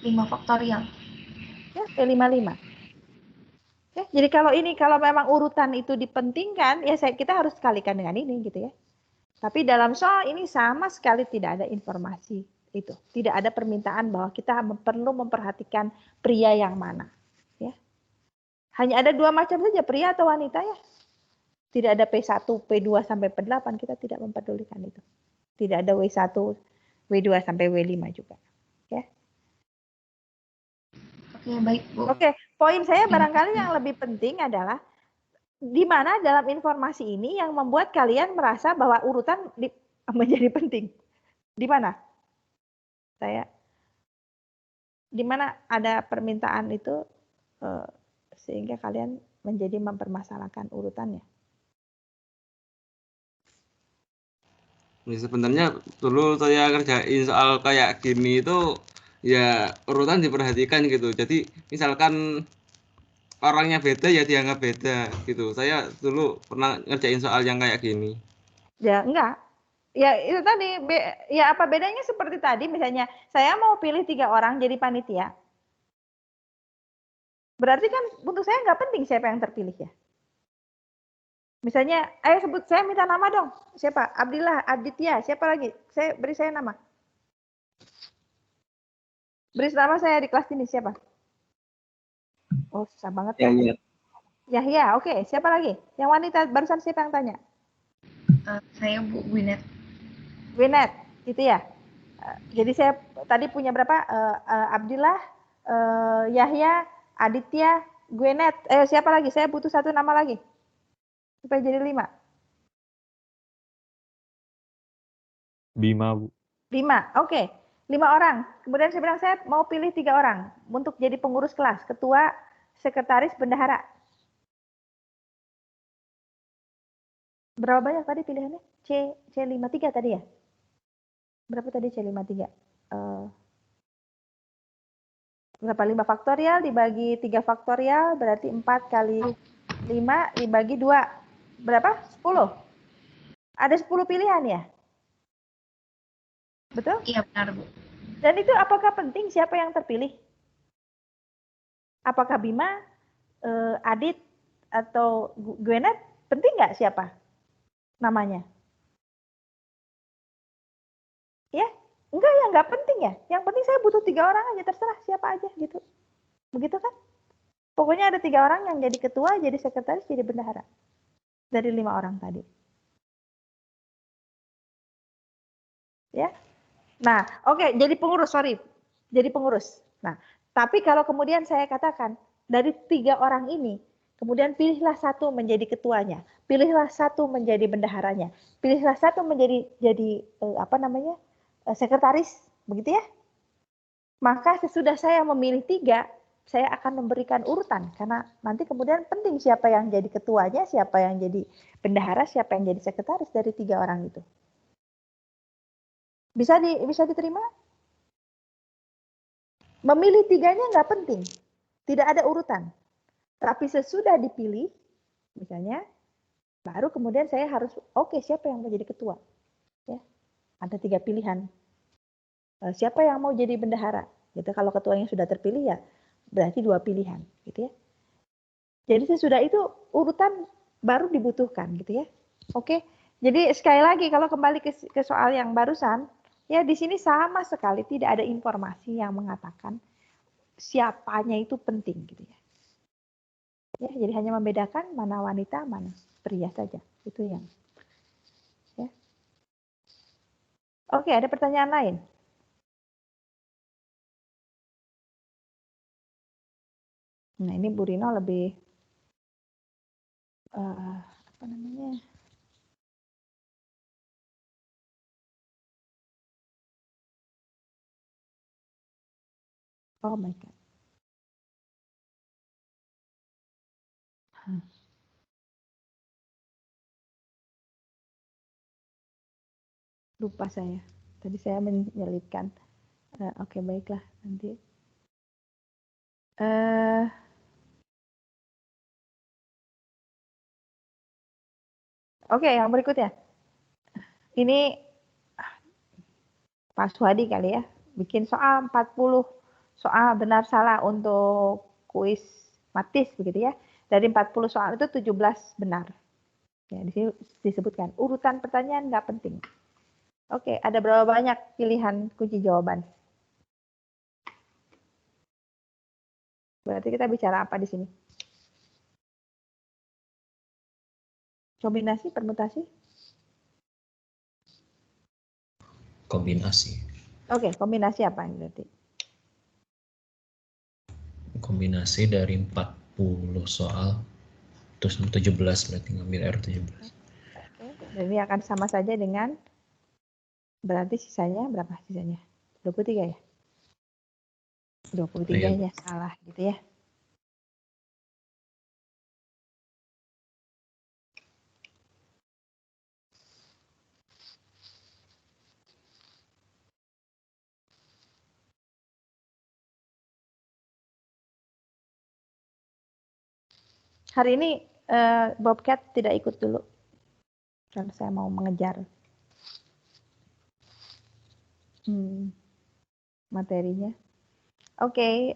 Speaker 8: 5 faktorial.
Speaker 1: Ya, P55. Ya, jadi kalau memang urutan itu dipentingkan, ya kita harus kalikan dengan ini gitu ya. Tapi dalam soal ini sama sekali tidak ada informasi itu. Tidak ada permintaan bahwa kita perlu memperhatikan pria yang mana. Ya. Hanya ada dua macam saja, pria atau wanita ya. Tidak ada P1, P2 sampai P8, kita tidak mempedulikan itu. Tidak ada W1, W2 sampai W5 juga. Ya.
Speaker 8: Oke, baik Bu.
Speaker 1: Oke, poin saya barangkali yang lebih penting adalah di mana dalam informasi ini yang membuat kalian merasa bahwa urutan menjadi penting. Di mana? Di mana ada permintaan itu sehingga kalian menjadi mempermasalahkan urutannya.
Speaker 2: Ya, sebenarnya dulu saya kerjain soal kayak gini itu ya urutan diperhatikan gitu. Jadi misalkan orangnya beda ya dianggap beda gitu. Saya dulu pernah ngerjain soal yang kayak gini.
Speaker 1: Ya enggak. Ya itu tadi. Ya apa bedanya seperti tadi misalnya saya mau pilih 3 orang jadi panitia. Berarti kan untuk saya nggak penting siapa yang terpilih ya. Misalnya, ayo sebut, saya minta nama dong. Siapa? Abdillah, Aditya, siapa lagi? Beri saya nama. Beri nama saya di kelas ini, siapa? Oh, susah banget.
Speaker 5: Ya.
Speaker 1: Yahya, oke. Siapa lagi? Yang wanita, barusan siapa yang tanya?
Speaker 8: Saya Bu Gwinet.
Speaker 1: Gwinet, gitu ya. Jadi saya tadi punya berapa? Abdillah, Yahya, Aditya, Gwinet. Siapa lagi? Saya butuh satu nama lagi. Supaya jadi 5.
Speaker 7: Bima, Bu.
Speaker 1: 5, oke. 5 orang. Kemudian saya bilang saya mau pilih 3 orang untuk jadi pengurus kelas, ketua, sekretaris, bendahara. Berapa banyak tadi pilihannya? C53 tadi ya? Berapa tadi C53? Berapa? 5 faktorial dibagi 3 faktorial berarti 4 kali 5 dibagi 2. Berapa? 10. Ada 10 pilihan ya? Betul?
Speaker 8: Iya benar Bu.
Speaker 1: Dan itu apakah penting siapa yang terpilih? Apakah Bima, Adit, atau Gwenet? Penting nggak siapa namanya? Ya? Enggak ya, nggak penting ya. Yang penting saya butuh 3 orang aja, terserah siapa aja gitu. Begitu kan? Pokoknya ada 3 orang yang jadi ketua, jadi sekretaris, jadi bendahara. Dari 5 orang tadi. Ya. Nah, oke, jadi pengurus, sorry. Jadi pengurus. Nah, tapi kalau kemudian saya katakan, dari 3 orang ini, kemudian pilihlah satu menjadi ketuanya, pilihlah satu menjadi bendaharanya, pilihlah satu menjadi sekretaris, begitu ya. Maka sesudah saya memilih 3, saya akan memberikan urutan, karena nanti kemudian penting siapa yang jadi ketuanya, siapa yang jadi bendahara, siapa yang jadi sekretaris dari 3 orang itu. Bisa diterima? Memilih 3-nya nggak penting, tidak ada urutan. Tapi sesudah dipilih, misalnya, baru kemudian saya harus, oke, siapa yang mau jadi ketua? Ya, ada 3 pilihan. Siapa yang mau jadi bendahara? Gitu. Kalau ketuanya sudah terpilih ya, berarti 2 pilihan, gitu ya. Jadi sesudah itu urutan baru dibutuhkan, gitu ya. Oke, Jadi sekali lagi kalau kembali ke soal yang barusan, ya di sini sama sekali tidak ada informasi yang mengatakan siapanya itu penting gitu ya. Ya, jadi hanya membedakan mana wanita, mana pria saja. Itu yang. Ya. Oke, ada pertanyaan lain? Nah, ini Bu Rino lebih apa namanya? Oh my God. Lupa saya. Tadi saya menyelipkan. Oke, baiklah nanti. Oke, yang berikutnya. Ini Pak Suhadi kali ya, bikin soal 40 soal benar salah untuk kuis matis begitu ya. Dari 40 soal itu 17 benar. Ya, di sini disebutkan urutan pertanyaan nggak penting. Oke, ada berapa banyak pilihan kunci jawaban? Berarti kita bicara apa di sini? Kombinasi, permutasi?
Speaker 4: Kombinasi.
Speaker 1: Oke, kombinasi apa ini berarti?
Speaker 4: Kombinasi dari 40 soal, terus 17 berarti ngambil R17.
Speaker 1: Oke, dan ini akan sama saja dengan, berarti sisanya berapa sisanya? 23 ya? 23-nya salah gitu ya. Hari ini Bobcat tidak ikut dulu karena saya mau mengejar materinya. Oke,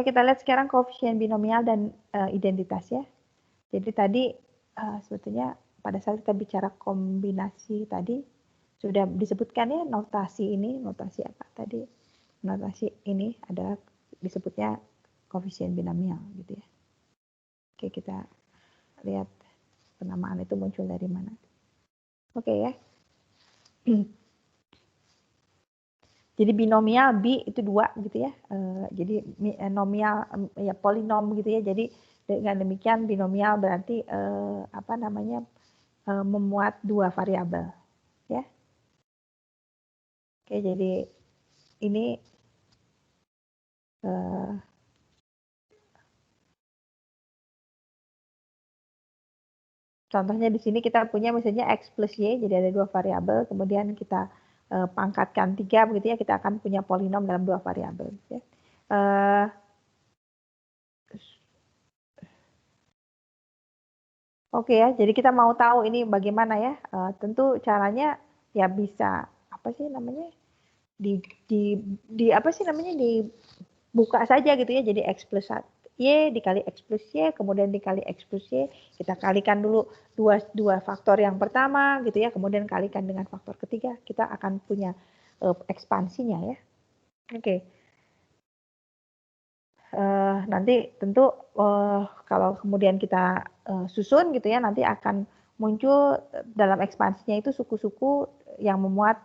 Speaker 1: kita lihat sekarang koefisien binomial dan identitas ya. Jadi tadi sebetulnya pada saat kita bicara kombinasi tadi sudah disebutkan ya notasi ini, notasi apa tadi? Notasi ini adalah disebutnya koefisien binomial gitu ya. Oke, kita lihat penamaan itu muncul dari mana. Oke ya. Jadi binomial B itu 2 gitu ya. Jadi nomial ya polinom gitu ya. Jadi dengan demikian binomial berarti apa namanya memuat 2 variabel ya. Oke, jadi ini contohnya di sini kita punya misalnya X plus Y, jadi ada 2 variabel, kemudian kita pangkatkan 3 begitu ya, kita akan punya polinom dalam 2 variabel. Ya. Oke ya, jadi kita mau tahu ini bagaimana ya, tentu caranya ya bisa, apa sih namanya, apa sih namanya, dibuka saja gitu ya, jadi X plus Y dikali X plus Y, kemudian dikali X plus Y, kita kalikan dulu dua faktor yang pertama gitu ya, kemudian kalikan dengan faktor ketiga, kita akan punya ekspansinya ya. Oke. Nanti tentu kalau kemudian kita susun gitu ya, nanti akan muncul dalam ekspansinya itu suku-suku yang memuat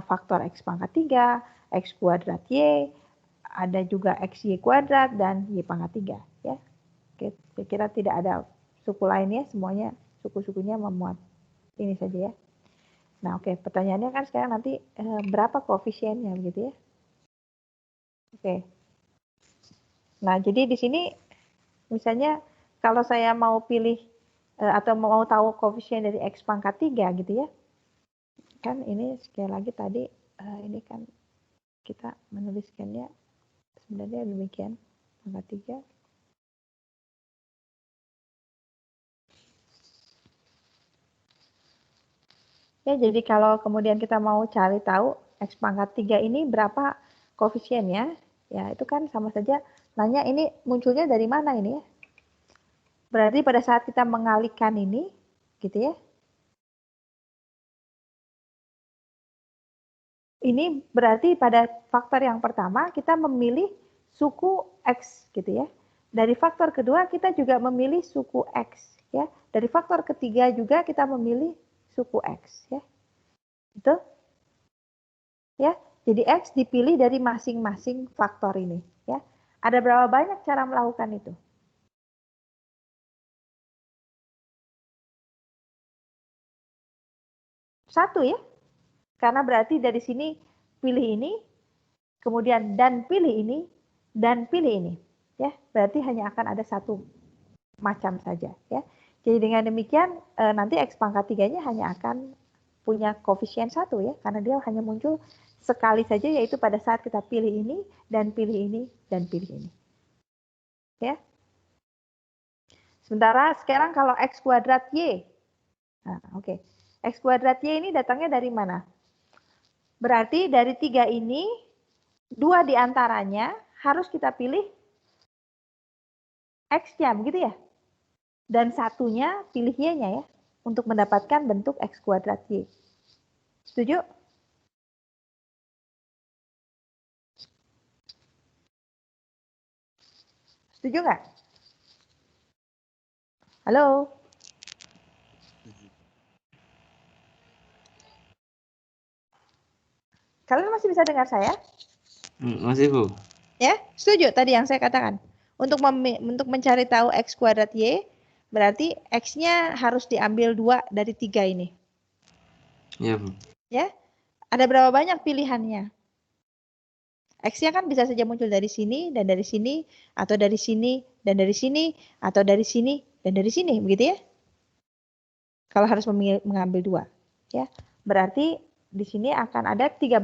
Speaker 1: faktor X pangkat 3, X kuadrat Y, ada juga XY kuadrat dan Y pangkat 3 ya. Oke, saya kira tidak ada suku lainnya, semuanya suku-sukunya memuat ini saja ya. Nah, oke, pertanyaannya kan sekarang nanti berapa koefisiennya begitu ya. Oke. Nah, jadi di sini misalnya kalau saya mau pilih atau mau tahu koefisien dari X pangkat 3 gitu ya. Kan ini sekali lagi tadi ini kan kita menuliskannya sebenarnya demikian, pangkat 3. Ya, jadi kalau kemudian kita mau cari tahu X pangkat 3 ini berapa koefisiennya, ya itu kan sama saja nanya ini munculnya dari mana ini ya. Berarti pada saat kita mengalihkan ini, gitu ya. Ini berarti pada faktor yang pertama kita memilih suku X gitu ya. Dari faktor kedua kita juga memilih suku X ya. Dari faktor ketiga juga kita memilih suku X ya. Itu ya. Jadi X dipilih dari masing-masing faktor ini ya. Ada berapa banyak cara melakukan itu? Satu ya. Karena berarti dari sini pilih ini, kemudian dan pilih ini, dan pilih ini. Ya, berarti hanya akan ada satu macam saja. Ya. Jadi dengan demikian, nanti X pangkat 3-nya hanya akan punya koefisien 1 ya, karena dia hanya muncul sekali saja, yaitu pada saat kita pilih ini, dan pilih ini, dan pilih ini. Ya. Sementara sekarang kalau X kuadrat Y, nah, oke. X kuadrat Y ini datangnya dari mana? Berarti dari 3 ini, 2 diantaranya harus kita pilih X-nya, begitu ya? Dan satunya pilih Y-nya ya, untuk mendapatkan bentuk X kuadrat Y. Setuju? Setuju nggak? Halo? Kalian masih bisa dengar saya?
Speaker 2: Masih Bu.
Speaker 1: Ya, setuju tadi yang saya katakan. Untuk mencari tahu X kuadrat Y, berarti X-nya harus diambil 2 dari 3 ini.
Speaker 2: Iya Bu.
Speaker 1: Ya, ada berapa banyak pilihannya? X-nya kan bisa saja muncul dari sini, dan dari sini, atau dari sini, dan dari sini, atau dari sini, dan dari sini, begitu ya? Kalau harus mengambil 2. Ya, berarti di sini akan ada 3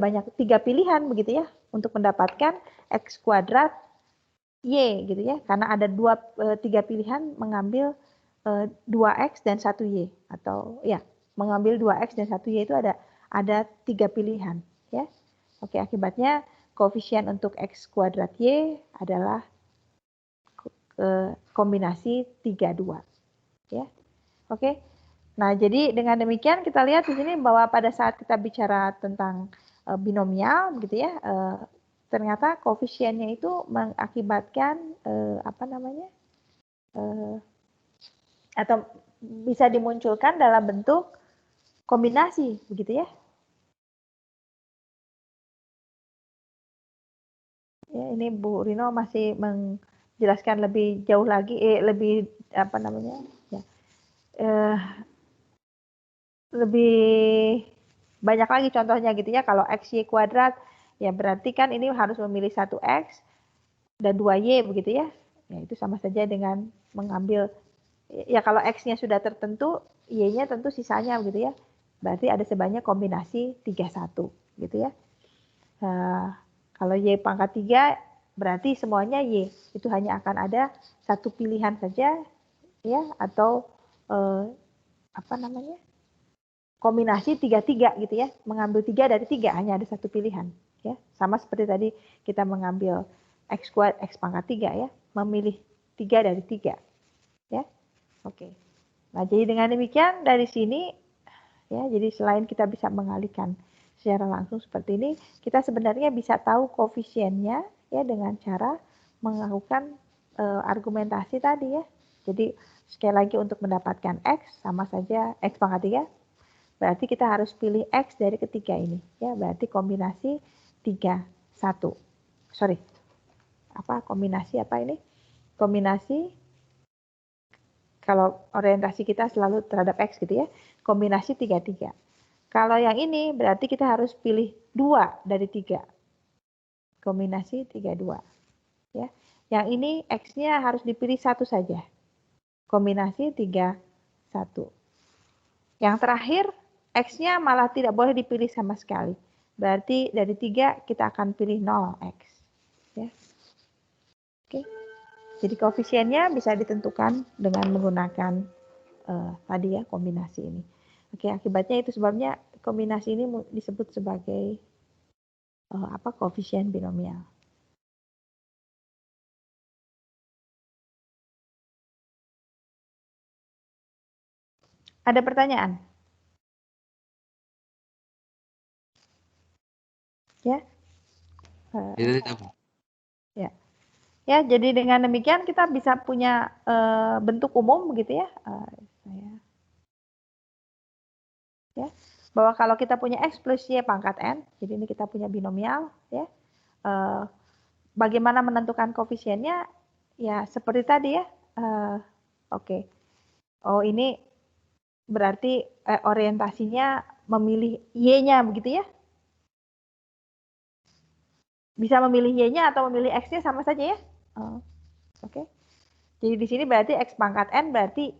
Speaker 1: pilihan begitu ya untuk mendapatkan X kuadrat Y gitu ya, karena ada 3 pilihan mengambil 2X dan 1Y, atau ya mengambil 2X dan 1Y itu ada 3 pilihan ya. Oke, akibatnya koefisien untuk X kuadrat Y adalah kombinasi 32 ya. Oke. Nah, jadi dengan demikian kita lihat di sini bahwa pada saat kita bicara tentang binomial begitu ya, ternyata koefisiennya itu mengakibatkan atau bisa dimunculkan dalam bentuk kombinasi begitu ya. Ya, ini Bu Rino masih menjelaskan lebih jauh lagi, lebih lebih banyak lagi contohnya gitu ya. Kalau XY kuadrat ya berarti kan ini harus memilih 1X dan 2Y begitu ya. Ya itu sama saja dengan mengambil, ya kalau X-nya sudah tertentu, Y-nya tentu sisanya begitu ya. Berarti ada sebanyak kombinasi 31 gitu ya. Kalau Y pangkat 3 berarti semuanya Y. Itu hanya akan ada satu pilihan saja ya, atau kombinasi 3-3 gitu ya, mengambil 3 dari 3 hanya ada satu pilihan ya, sama seperti tadi kita mengambil X pangkat 3 ya, memilih 3 dari 3 ya. Oke. Nah, jadi dengan demikian dari sini ya, jadi selain kita bisa mengalihkan secara langsung seperti ini, kita sebenarnya bisa tahu koefisiennya ya dengan cara melakukan argumentasi tadi ya. Jadi sekali lagi untuk mendapatkan X sama saja X pangkat 3, berarti kita harus pilih X dari ketiga ini ya, berarti kombinasi 3 1. Sorry. Kombinasi ini? Kombinasi, kalau orientasi kita selalu terhadap X gitu ya, kombinasi 3-3. Kalau yang ini berarti kita harus pilih 2 dari 3. Kombinasi 3-2 ya. Yang ini X-nya harus dipilih 1 saja. Kombinasi 3-1. Yang terakhir X-nya malah tidak boleh dipilih sama sekali. Berarti dari 3 kita akan pilih 0X. Ya. Oke. Jadi koefisiennya bisa ditentukan dengan menggunakan tadi ya, kombinasi ini. Oke, akibatnya itu sebabnya kombinasi ini disebut sebagai koefisien binomial. Ada pertanyaan? Ya.
Speaker 2: Itu tidak, Bu.
Speaker 1: Ya. Ya, jadi dengan demikian kita bisa punya bentuk umum begitu ya. Ya, bahwa kalau kita punya X plus Y pangkat N, jadi ini kita punya binomial ya. Bagaimana menentukan koefisiennya? Ya, seperti tadi ya. Oke. Oh, ini berarti orientasinya memilih Y-nya begitu ya. Bisa memilih Y-nya atau memilih X-nya sama saja ya. Oke. Jadi di sini berarti X pangkat N berarti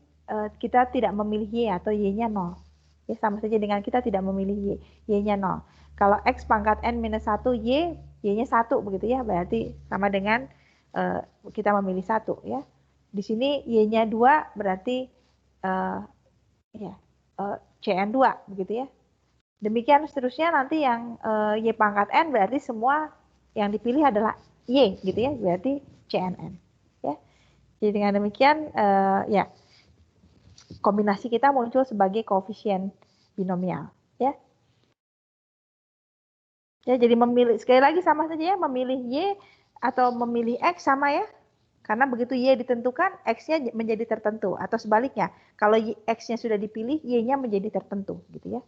Speaker 1: kita tidak memilih Y atau Y-nya 0. Ya, sama saja dengan kita tidak memilih Y. Y-nya 0. Kalau X pangkat N minus 1 Y, Y-nya 1 begitu ya. Berarti sama dengan kita memilih 1 ya. Di sini Y-nya 2 berarti CN2 begitu ya. Demikian seterusnya nanti yang Y pangkat N berarti semua yang dipilih adalah Y gitu ya. Berarti CNN. Ya. Jadi dengan demikian ya kombinasi kita muncul sebagai koefisien binomial ya. Ya, jadi memilih sekali lagi sama saja ya, memilih Y atau memilih X sama ya. Karena begitu Y ditentukan, X-nya menjadi tertentu atau sebaliknya. Kalau X-nya sudah dipilih, Y-nya menjadi tertentu gitu ya.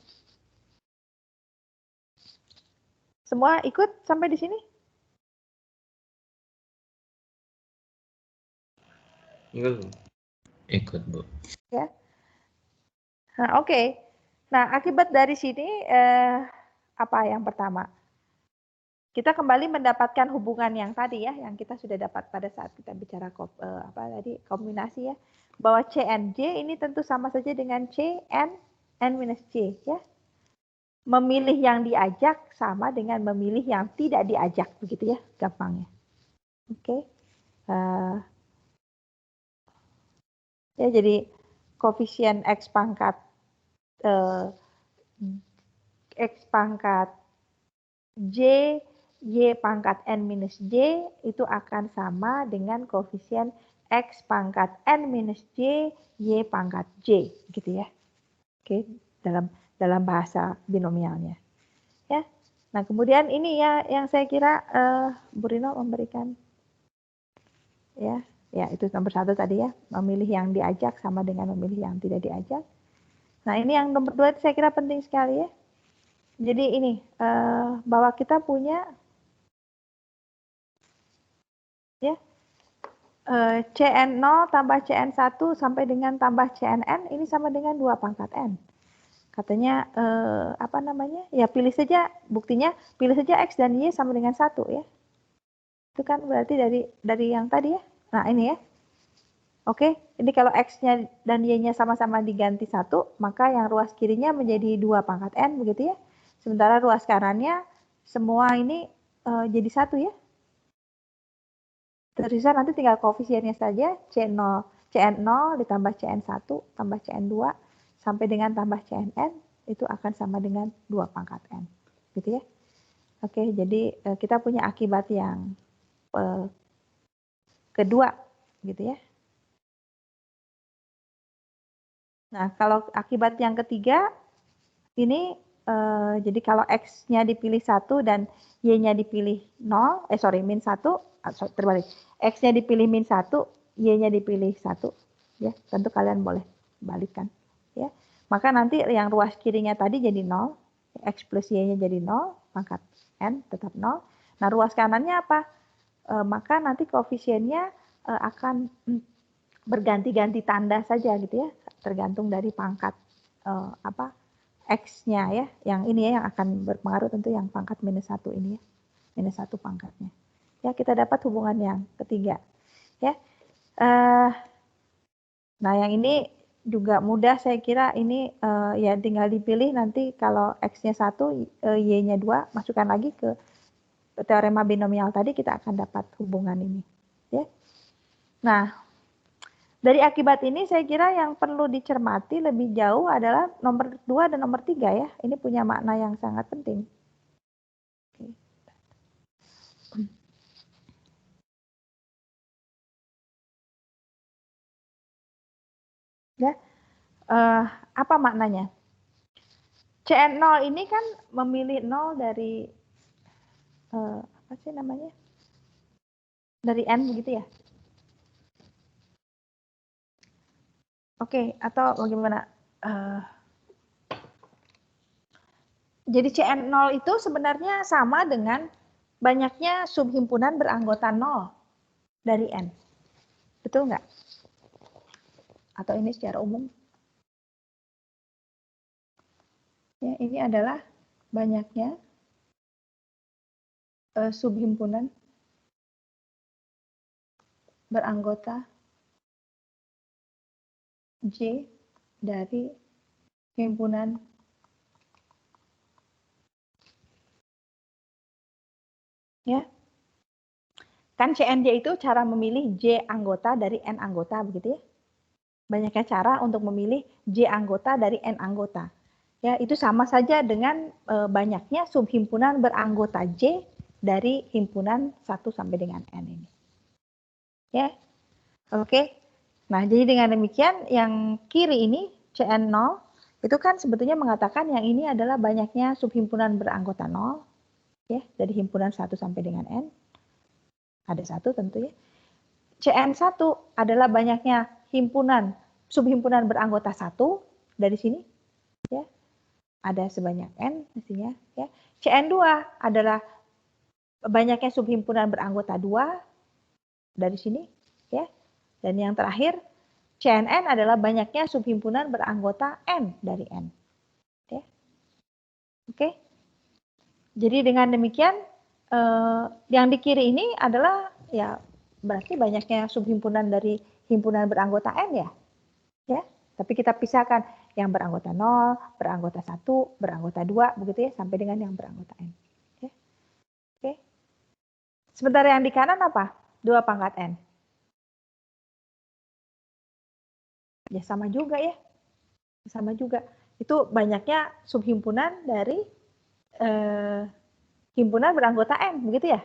Speaker 1: Semua ikut sampai di sini?
Speaker 2: Ikut, Bu.
Speaker 4: Ikut, Bu.
Speaker 1: Ya. Nah, oke. Nah, akibat dari sini apa yang pertama? Kita kembali mendapatkan hubungan yang tadi ya, yang kita sudah dapat pada saat kita bicara kombinasi ya, bahwa CNJ ini tentu sama saja dengan CN minus J ya. Memilih yang diajak sama dengan memilih yang tidak diajak begitu ya, gampangnya. Oke. Ya, jadi koefisien X pangkat J, Y pangkat N minus J itu akan sama dengan koefisien X pangkat N minus J, Y pangkat J, gitu ya. Oke, dalam bahasa binomialnya. Ya. Nah, kemudian ini ya yang saya kira Bu Rino memberikan ya itu nomor 1 tadi ya, memilih yang diajak sama dengan memilih yang tidak diajak. Nah, ini yang nomor 2 saya kira penting sekali ya. Jadi ini bahwa kita punya ya CN0 tambah CN1 sampai dengan tambah CNN ini sama dengan 2 pangkat N. Katanya apa namanya? Ya pilih saja, buktinya pilih saja X dan Y sama dengan 1 ya. Itu kan berarti dari yang tadi ya. Nah, ini ya. Oke, ini kalau X-nya dan Y-nya sama-sama diganti 1, maka yang ruas kirinya menjadi 2 pangkat N begitu ya. Sementara ruas kanannya semua ini jadi 1 ya. Tersisa nanti tinggal koefisiennya saja, CN0 ditambah CN1 tambah CN2 sampai dengan tambah CNN itu akan sama dengan 2 pangkat N. Gitu ya. Oke, jadi kita punya akibat yang kedua gitu ya. Nah, kalau akibat yang ketiga ini jadi kalau X-nya dipilih 1 dan Y-nya dipilih 0, min 1, terbalik. X-nya dipilih min 1, Y-nya dipilih 1. Ya, tentu kalian boleh balikkan. Ya. Maka nanti yang ruas kirinya tadi jadi 0, X plus Y-nya jadi 0, pangkat N tetap 0. Nah, ruas kanannya apa? Maka nanti koefisiennya akan berganti-ganti tanda saja gitu ya, tergantung dari pangkat X-nya ya, yang ini ya yang akan berpengaruh tentu yang pangkat minus 1 ini ya, minus 1 pangkatnya. Ya, kita dapat hubungan yang ketiga. Ya, nah yang ini juga mudah saya kira ini ya tinggal dipilih nanti kalau X-nya 1, Y-nya 2, masukkan lagi ke teorema binomial tadi kita akan dapat hubungan ini. Ya. Nah, dari akibat ini saya kira yang perlu dicermati lebih jauh adalah nomor 2 dan nomor 3 ya. Ini punya makna yang sangat penting. Ya, Apa maknanya? Cn0 ini kan memilih 0 dari apa sih namanya? Dari n begitu ya? Oke, atau bagaimana? Jadi Cn0 itu sebenarnya sama dengan banyaknya subhimpunan beranggota 0 dari n. Betul nggak? Atau ini secara umum? Ya, ini adalah banyaknya subhimpunan beranggota J dari himpunan ya. Kan CNJ itu cara memilih J anggota dari N anggota begitu ya. Banyaknya cara untuk memilih J anggota dari N anggota. Ya, itu sama saja dengan banyaknya subhimpunan beranggota J dari himpunan 1 sampai dengan N ini. Ya. Oke. Nah, jadi dengan demikian yang kiri ini Cn0 itu kan sebetulnya mengatakan yang ini adalah banyaknya subhimpunan beranggota 0 ya, dari himpunan 1 sampai dengan N. Ada 1 tentu ya. Cn1 adalah banyaknya subhimpunan beranggota 1 dari sini ya. Ada sebanyak N mestinya ya. Cn2 adalah banyaknya subhimpunan beranggota 2 dari sini ya. Dan yang terakhir Cnn adalah banyaknya subhimpunan beranggota N dari N. Ya. Oke. Jadi dengan demikian yang di kiri ini adalah ya berarti banyaknya subhimpunan dari himpunan beranggota N ya. Ya. Tapi kita pisahkan yang beranggota 0, beranggota 1, beranggota 2 begitu ya sampai dengan yang beranggota N. Ya. Oke. Sementara yang di kanan apa? 2 pangkat N. Ya sama juga ya. Sama juga. Itu banyaknya subhimpunan dari himpunan beranggota N, begitu ya?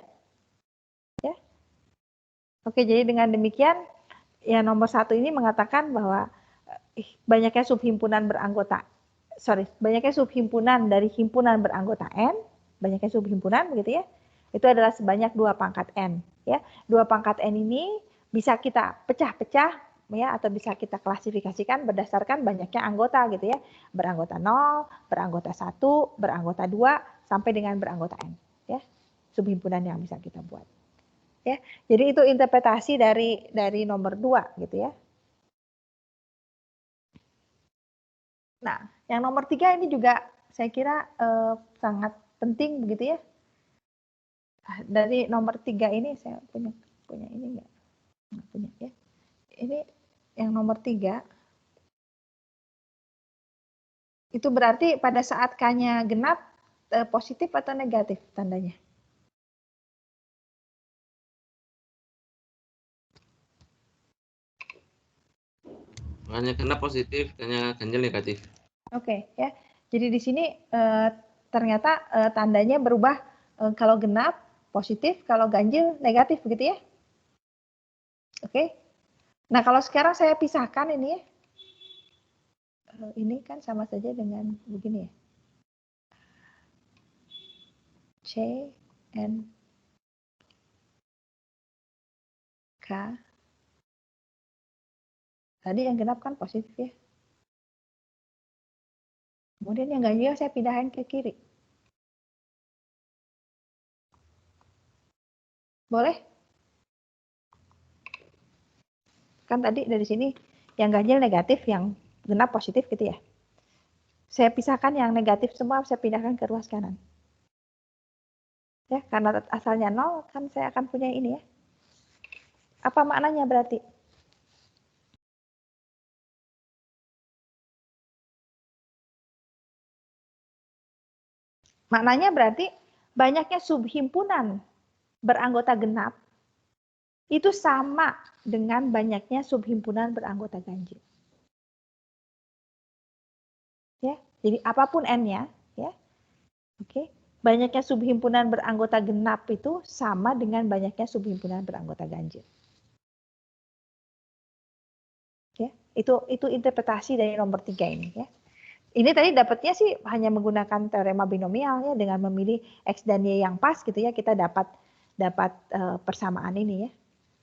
Speaker 1: Ya. Oke, jadi dengan demikian ya nomor 1 ini mengatakan bahwa banyaknya subhimpunan dari himpunan beranggota N, banyaknya subhimpunan begitu ya. Itu adalah sebanyak 2 pangkat N ya. 2 pangkat N ini bisa kita pecah-pecah ya atau bisa kita klasifikasikan berdasarkan banyaknya anggota gitu ya. Beranggota 0, beranggota 1, beranggota 2 sampai dengan beranggota N ya. Subhimpunan yang bisa kita buat. Ya. Jadi itu interpretasi dari nomor 2 gitu ya. Nah, yang nomor 3 ini juga saya kira sangat penting begitu ya. Dari nomor 3 ini saya punya ini enggak? Nggak punya ya. Ini yang nomor 3 itu berarti pada saat K-nya genap positif atau negatif tandanya?
Speaker 2: Hanya genap positif, hanya ganjil negatif.
Speaker 1: Oke ya. Jadi di sini ternyata tandanya berubah kalau genap positif, kalau ganjil negatif begitu ya. Oke. Nah, kalau sekarang saya pisahkan ini ya. Ini kan sama saja dengan begini ya. C, N, K. Tadi yang genap kan positif ya. Kemudian yang ganjil saya pindahin ke kiri. Boleh? Kan tadi dari sini yang ganjil negatif, yang genap positif gitu ya. Saya pisahkan yang negatif semua, saya pindahkan ke ruas kanan. Ya, karena asalnya 0 kan saya akan punya ini ya. Apa maknanya berarti? Maknanya berarti banyaknya subhimpunan beranggota genap itu sama dengan banyaknya subhimpunan beranggota ganjil. Ya, jadi apapun n-nya, ya. Oke. Banyaknya subhimpunan beranggota genap itu sama dengan banyaknya subhimpunan beranggota ganjil. Ya, itu interpretasi dari nomor 3 ini ya. Ini tadi dapatnya sih hanya menggunakan teorema binomial ya, dengan memilih X dan Y yang pas gitu ya, kita dapat persamaan ini ya.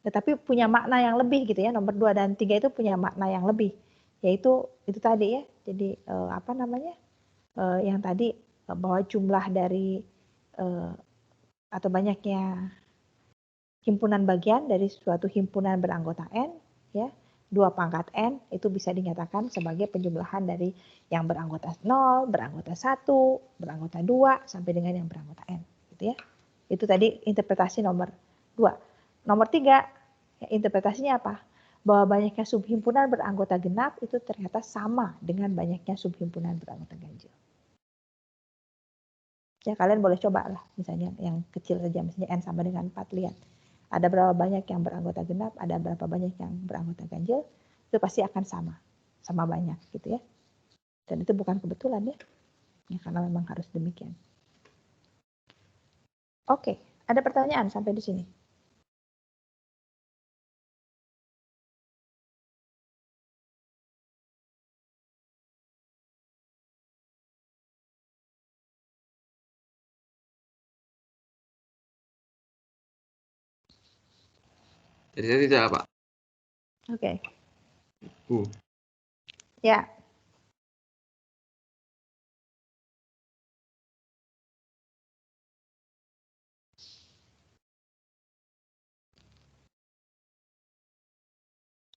Speaker 1: Tetapi punya makna yang lebih gitu ya, nomor 2 dan 3 itu punya makna yang lebih, yaitu itu tadi ya. Jadi apa namanya? Yang tadi bahwa jumlah dari atau banyaknya himpunan bagian dari suatu himpunan beranggota N ya, 2 pangkat N itu bisa dinyatakan sebagai penjumlahan dari yang beranggota 0, beranggota 1, beranggota 2 sampai dengan yang beranggota N gitu ya. Itu tadi interpretasi nomor 2. Nomor 3, ya, interpretasinya apa? Bahwa banyaknya subhimpunan beranggota genap itu ternyata sama dengan banyaknya subhimpunan beranggota ganjil. Ya, kalian boleh coba lah, misalnya yang kecil saja, misalnya N sama dengan 4, lihat. Ada berapa banyak yang beranggota genap, ada berapa banyak yang beranggota ganjil, itu pasti akan sama banyak gitu ya. Dan itu bukan kebetulan ya, karena memang harus demikian. Oke, ada pertanyaan sampai di sini?
Speaker 2: Jadi saya tidak, Pak.
Speaker 1: Oke.
Speaker 2: Bu.
Speaker 1: Ya.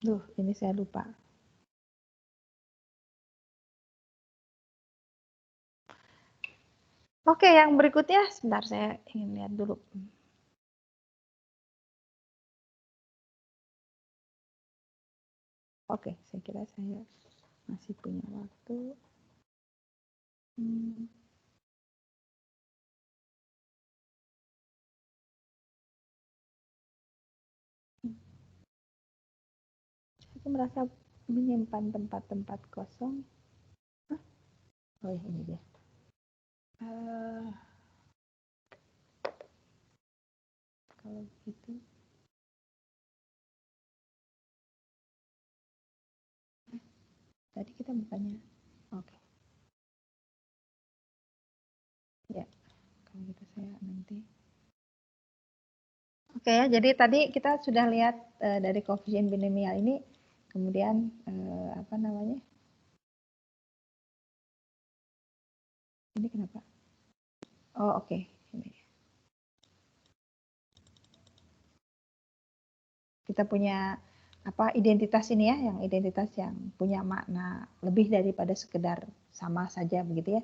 Speaker 1: Duh, ini saya lupa. Oke, yang berikutnya, sebentar saya ingin lihat dulu. Oke, saya kira saya masih punya waktu. Saya merasa menyimpan tempat-tempat kosong. Oh ya, ini dia. Kalau begitu. Tadi kita bukannya. Oke. Ya, kalau gitu saya nanti. Oke ya, jadi tadi kita sudah lihat dari koefisien binomial ini, kemudian apa namanya? Ini kenapa? Oh oke. Ini. Kita punya apa identitas ini ya, yang identitas yang punya makna lebih daripada sekedar sama saja begitu ya.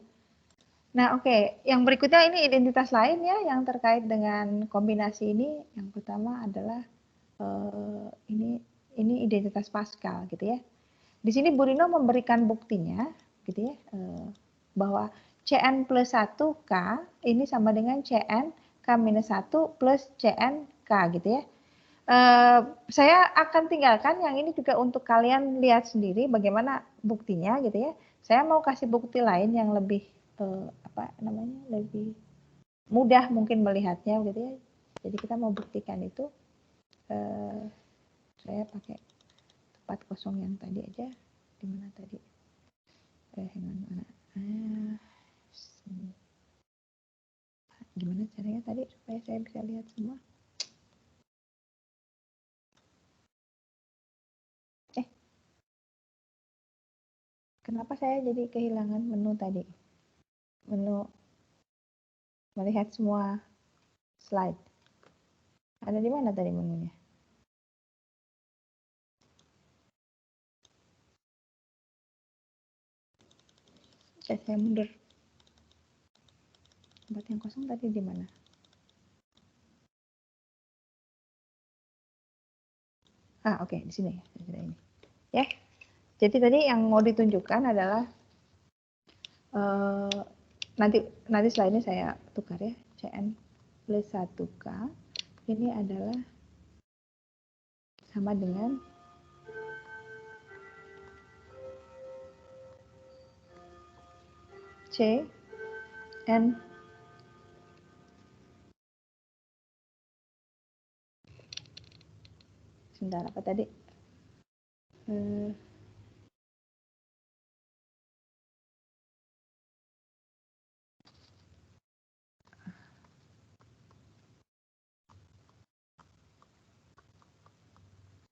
Speaker 1: Nah oke, yang berikutnya ini identitas lain ya yang terkait dengan kombinasi ini. Yang pertama adalah ini identitas Pascal gitu ya. Di sini Bu Rino memberikan buktinya gitu ya, bahwa Cn plus 1K ini sama dengan Cn K-1 plus Cn K gitu ya. Saya akan tinggalkan yang ini juga untuk kalian lihat sendiri bagaimana buktinya gitu ya. Saya mau kasih bukti lain yang lebih apa namanya, lebih mudah mungkin melihatnya gitu ya. Jadi kita mau buktikan itu, saya pakai tempat kosong yang tadi aja. Di mana tadi? Mana? Gimana caranya tadi supaya saya bisa lihat semua? Kenapa saya jadi kehilangan menu tadi? Menu melihat semua slide. Ada di mana tadi menunya? Saya mundur. Tempat yang kosong tadi di mana? Oke, di sini ya. Ini. Ya. Jadi tadi yang mau ditunjukkan adalah nanti slide-nya saya tukar ya. Cn plus 1K ini adalah sama dengan Cn sebentar, apa tadi?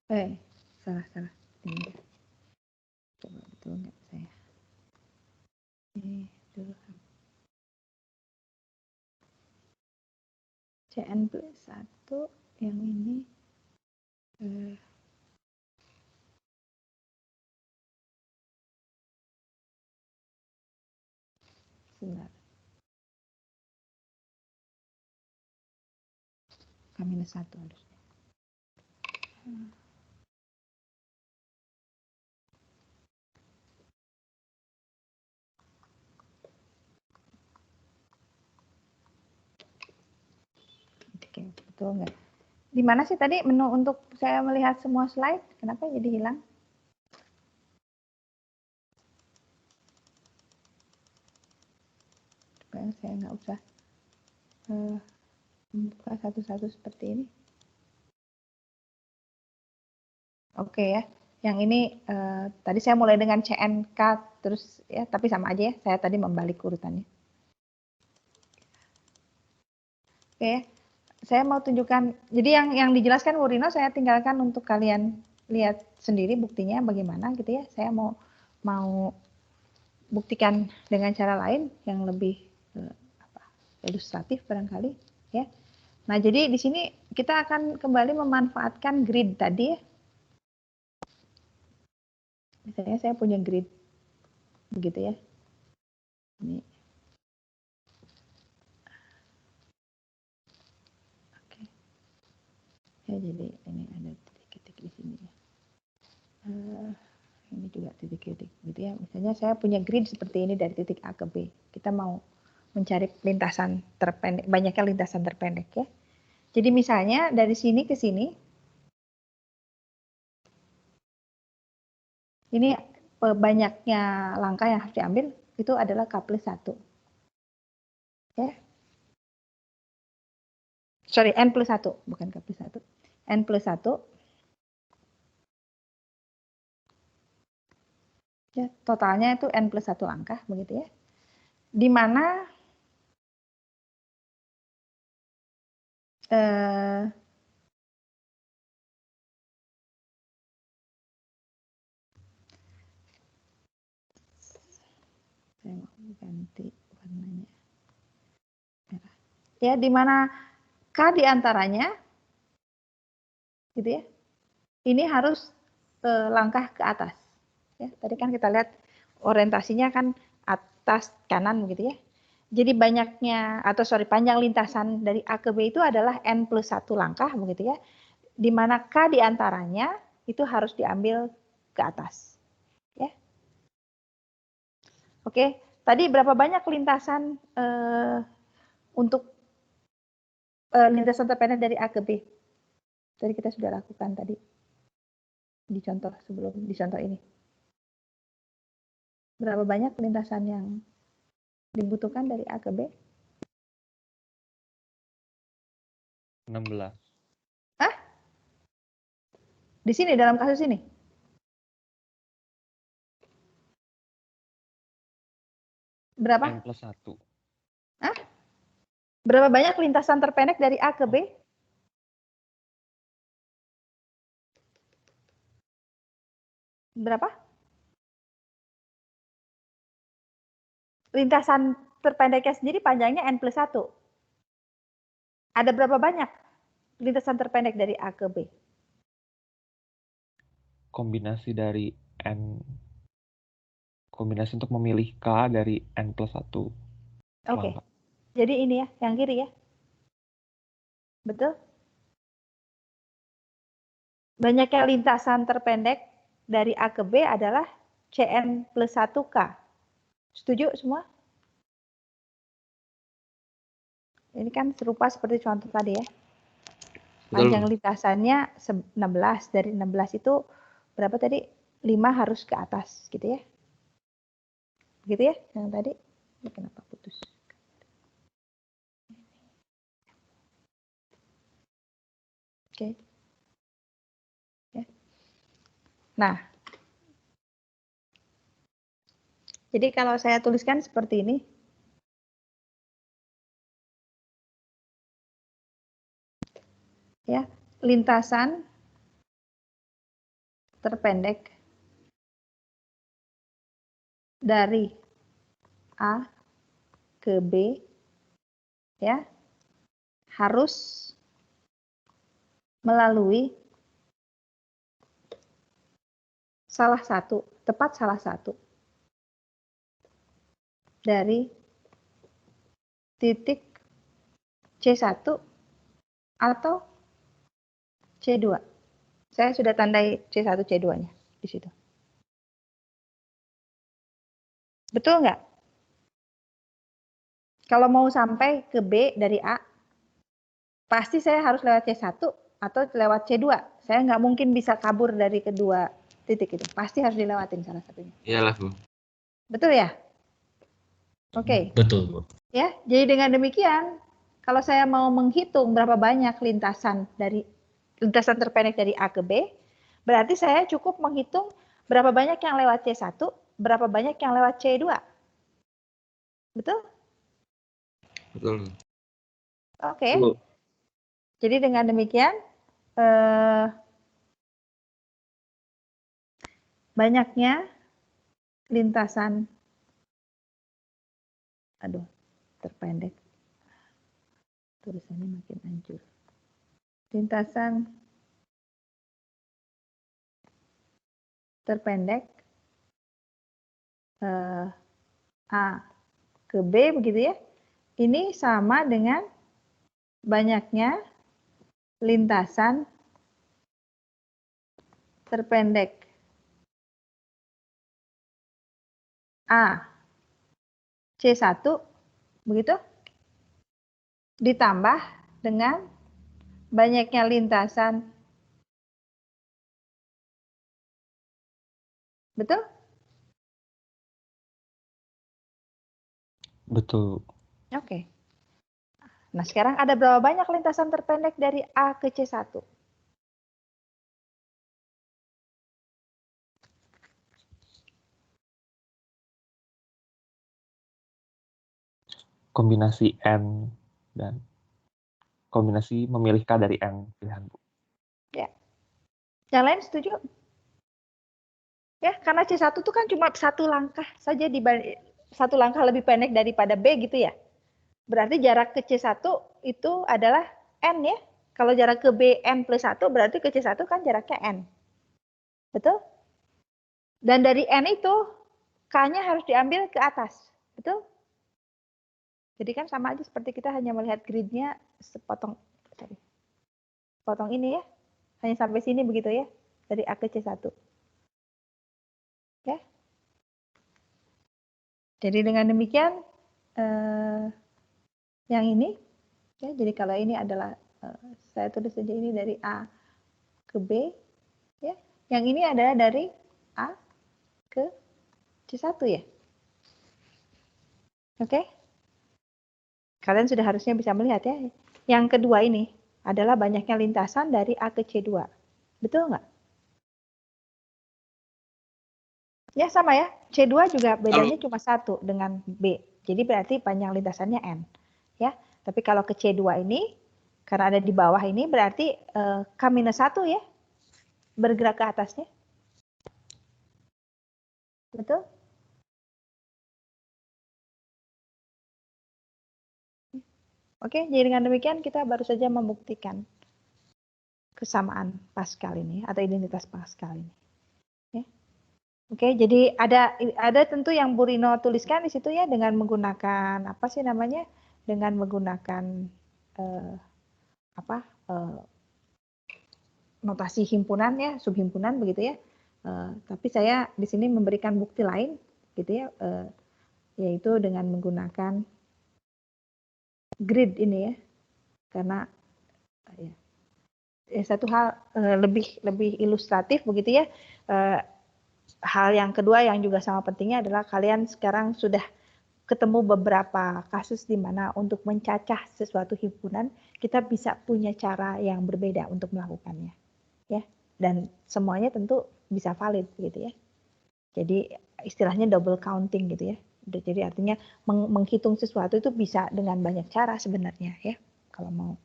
Speaker 1: Salah. Ini. Coba betul nggak saya? Ini dulu. CN plus 1 yang ini sebentar. K-1 harusnya. Oke, betul nggak? Di mana sih tadi menu untuk saya melihat semua slide? Kenapa jadi hilang? Supaya saya nggak usah membuka satu-satu seperti ini. Oke ya, yang ini tadi saya mulai dengan CNK terus ya, tapi sama aja ya, saya tadi membalik urutannya. Oke ya, saya mau tunjukkan, jadi yang dijelaskan Bu Rino saya tinggalkan untuk kalian lihat sendiri buktinya bagaimana gitu ya. Saya mau buktikan dengan cara lain yang lebih ilustratif barangkali ya. Nah, jadi di sini kita akan kembali memanfaatkan grid tadi ya. Misalnya saya punya grid begitu ya. Ini. Oke. Ya, jadi ini ada titik-titik di sini ya. Ini juga titik-titik gitu ya. Misalnya saya punya grid seperti ini dari titik A ke B. Kita mau mencari lintasan terpendek, banyaknya lintasan terpendek ya. Jadi misalnya dari sini ke sini, ini banyaknya langkah yang harus diambil itu adalah K+1. Ya. Sorry, N+1, bukan K+1. N+1. Ya, totalnya itu N+1 langkah begitu ya. Di mana saya mau ganti warnanya merah. Ya, di mana K diantaranya, gitu ya. Ini harus langkah ke atas. Ya, tadi kan kita lihat orientasinya kan atas kanan, gitu ya. Jadi panjang lintasan dari A ke B itu adalah N+1 langkah, begitu ya. Di mana K diantaranya itu harus diambil ke atas. Ya. Oke, tadi berapa banyak lintasan untuk lintasan terpendek dari A ke B? Tadi kita sudah lakukan tadi di contoh ini. Berapa banyak lintasan yang dibutuhkan dari A ke B?
Speaker 7: 16.
Speaker 1: Hah? Di sini, dalam kasus ini? Berapa?
Speaker 7: N+1.
Speaker 1: Hah? Berapa banyak lintasan terpendek dari A ke B? Berapa? Lintasan terpendeknya sendiri panjangnya N+1. Ada berapa banyak lintasan terpendek dari A ke B?
Speaker 7: Kombinasi dari kombinasi untuk memilih K dari N+1.
Speaker 1: Oke. Jadi ini ya, yang kiri ya. Betul? Banyaknya lintasan terpendek dari A ke B adalah CN+1K. Setuju semua? Ini kan serupa seperti contoh tadi ya. Panjang lintasannya 16. Dari 16 itu berapa tadi? 5 harus ke atas gitu ya. Gitu ya yang tadi. Ini kenapa putus? Oke. Ya. Nah. Jadi kalau saya tuliskan seperti ini. Ya, lintasan terpendek dari A ke B ya harus melalui tepat salah satu dari titik C1 atau C2. Saya sudah tandai C1, C2-nya di situ. Betul nggak? Kalau mau sampai ke B dari A, pasti saya harus lewat C1 atau lewat C2. Saya nggak mungkin bisa kabur dari kedua titik itu. Pasti harus dilewatin salah satunya.
Speaker 2: Iyalah, Bu.
Speaker 1: Betul ya? Oke.
Speaker 4: Betul, Bu.
Speaker 1: Ya, jadi dengan demikian, kalau saya mau menghitung berapa banyak lintasan terpendek dari A ke B, berarti saya cukup menghitung berapa banyak yang lewat C1, berapa banyak yang lewat C2. Betul?
Speaker 2: Betul.
Speaker 1: Oke.
Speaker 3: Bu.
Speaker 1: Jadi dengan demikian, banyaknya lintasan, terpendek. Tulisannya makin hancur. Lintasan terpendek A ke B begitu ya. Ini sama dengan banyaknya lintasan terpendek A C1 begitu ditambah dengan banyaknya lintasan, betul?
Speaker 7: Betul.
Speaker 1: Oke. Nah, sekarang ada berapa banyak lintasan terpendek dari A ke C1?
Speaker 7: Kombinasi N dan kombinasi memilih K dari N pilihan, Bu.
Speaker 1: Ya. Yang lain setuju? Ya, karena C1 itu kan cuma satu langkah saja satu langkah lebih pendek daripada B gitu ya. Berarti jarak ke C1 itu adalah N ya. Kalau jarak ke B N plus 1 berarti ke C1 kan jaraknya N. Betul? Dan dari N itu K-nya harus diambil ke atas. Betul? Jadi kan sama aja seperti kita hanya melihat gridnya sepotong ini ya. Hanya sampai sini begitu ya. Dari A ke C1. Ya. Jadi dengan demikian yang ini ya, jadi kalau ini adalah saya tulis saja ini dari A ke B ya. Yang ini adalah dari A ke C1 ya. Oke? Kalian sudah harusnya bisa melihat ya. Yang kedua ini adalah banyaknya lintasan dari A ke C2. Betul nggak? Ya sama ya. C2 juga bedanya cuma 1 dengan B. Jadi berarti panjang lintasannya N. Ya. Tapi kalau ke C2 ini, karena ada di bawah ini, berarti K-1 ya. Bergerak ke atasnya. Betul? Oke, jadi dengan demikian kita baru saja membuktikan kesamaan Pascal ini, atau identitas Pascal ini. Ya. Oke, jadi ada tentu yang Bu Rino tuliskan di situ ya, dengan menggunakan, apa sih namanya, dengan menggunakan notasi himpunan ya, subhimpunan begitu ya. Tapi saya di sini memberikan bukti lain gitu ya, yaitu dengan menggunakan grid ini ya, karena ya satu hal lebih ilustratif begitu ya. Hal yang kedua yang juga sama pentingnya adalah kalian sekarang sudah ketemu beberapa kasus di mana untuk mencacah sesuatu himpunan kita bisa punya cara yang berbeda untuk melakukannya ya, dan semuanya tentu bisa valid gitu ya. Jadi istilahnya double counting gitu ya. Jadi artinya menghitung sesuatu itu bisa dengan banyak cara sebenarnya ya, kalau mau.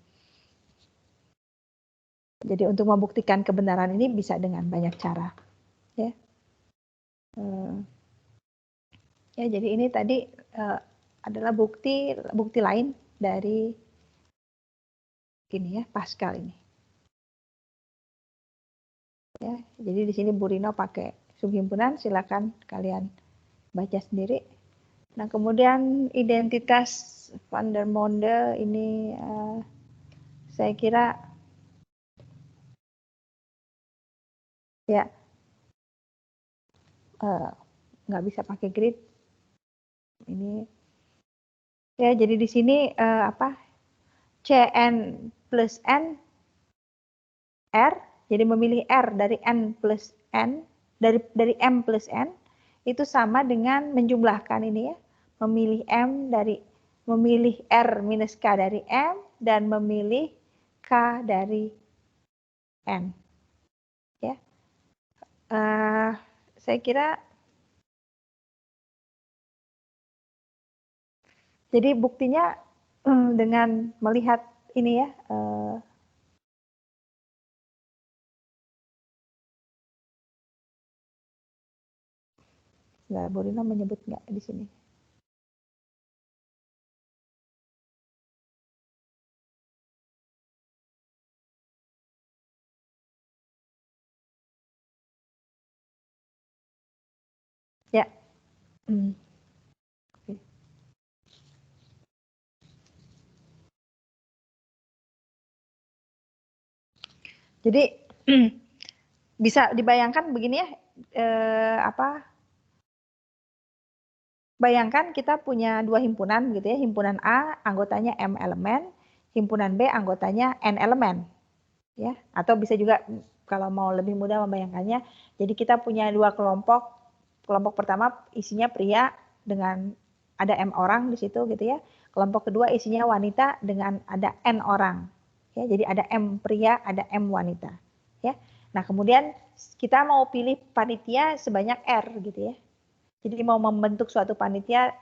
Speaker 1: Jadi untuk membuktikan kebenaran ini bisa dengan banyak cara. Ya. Ya, jadi ini tadi adalah bukti lain dari ini ya, Pascal ini. Ya, jadi di sini Bu Rino pakai subhimpunan, silakan kalian baca sendiri. Nah, kemudian identitas van der Monde ini saya kira ya nggak bisa pakai grid. Ini ya, jadi di sini Cn plus N R, jadi memilih R dari N plus N, dari M plus N, itu sama dengan menjumlahkan ini ya, memilih R minus K dari M, dan memilih K dari N. Ya, saya kira jadi buktinya dengan melihat ini ya, Bu Rino menyebut nggak di sini? Ya. Oke. Jadi bisa dibayangkan begini ya, bayangkan kita punya dua himpunan gitu ya, himpunan A anggotanya M elemen, himpunan B anggotanya N elemen, ya. Atau bisa juga kalau mau lebih mudah membayangkannya, jadi kita punya dua kelompok. Kelompok pertama isinya pria dengan ada M orang di situ gitu ya. Kelompok kedua isinya wanita dengan ada N orang. Ya, jadi ada M pria, ada M wanita. Ya. Nah, kemudian kita mau pilih panitia sebanyak R gitu ya. Jadi mau membentuk suatu panitia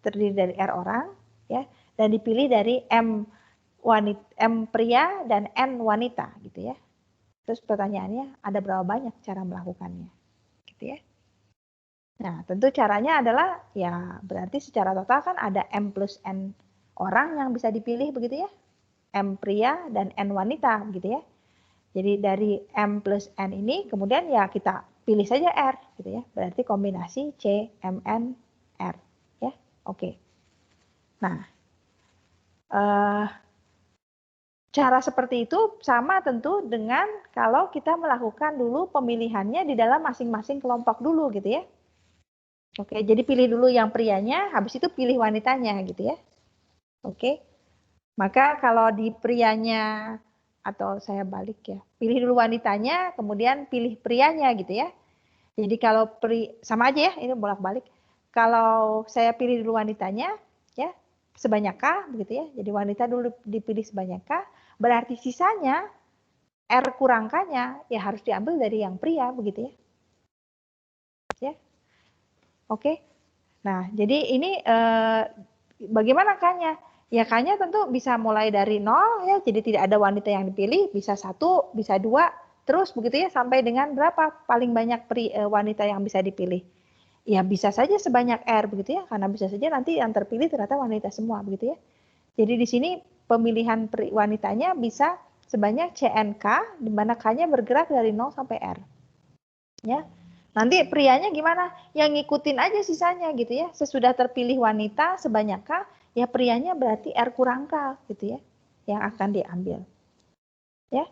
Speaker 1: terdiri dari R orang, ya, dan dipilih dari M pria dan N wanita, gitu ya. Terus pertanyaannya, ada berapa banyak cara melakukannya, gitu ya. Nah, tentu caranya adalah ya berarti secara total kan ada M plus N orang yang bisa dipilih begitu ya, M pria dan N wanita, gitu ya. Jadi dari M plus N ini kemudian ya kita pilih saja R gitu ya. Berarti kombinasi C, M, N, R ya. Oke. Nah, cara seperti itu sama tentu dengan kalau kita melakukan dulu pemilihannya di dalam masing-masing kelompok dulu gitu ya. Oke, jadi pilih dulu yang prianya, habis itu pilih wanitanya gitu ya. Oke. Maka kalau di prianya, atau saya balik ya, pilih dulu wanitanya, kemudian pilih prianya gitu ya. Jadi kalau sama aja ya, ini bolak-balik. Kalau saya pilih dulu wanitanya, ya sebanyak K begitu ya. Jadi wanita dulu dipilih sebanyak K, berarti sisanya R kurang K-nya ya harus diambil dari yang pria begitu ya. Ya, oke. Nah, jadi ini bagaimana K-nya? Ya K-nya tentu bisa mulai dari 0 ya, jadi tidak ada wanita yang dipilih, bisa 1, bisa 2, terus begitu ya sampai dengan berapa paling banyak wanita yang bisa dipilih. Ya bisa saja sebanyak R begitu ya, karena bisa saja nanti yang terpilih ternyata wanita semua begitu ya. Jadi di sini pemilihan wanitanya bisa sebanyak CNK, di mana K-nya bergerak dari 0 sampai R. Ya. Nanti prianya gimana? Yang ngikutin aja sisanya gitu ya. Sesudah terpilih wanita sebanyak K, ya prianya berarti R kurang K gitu ya, yang akan diambil. Ya.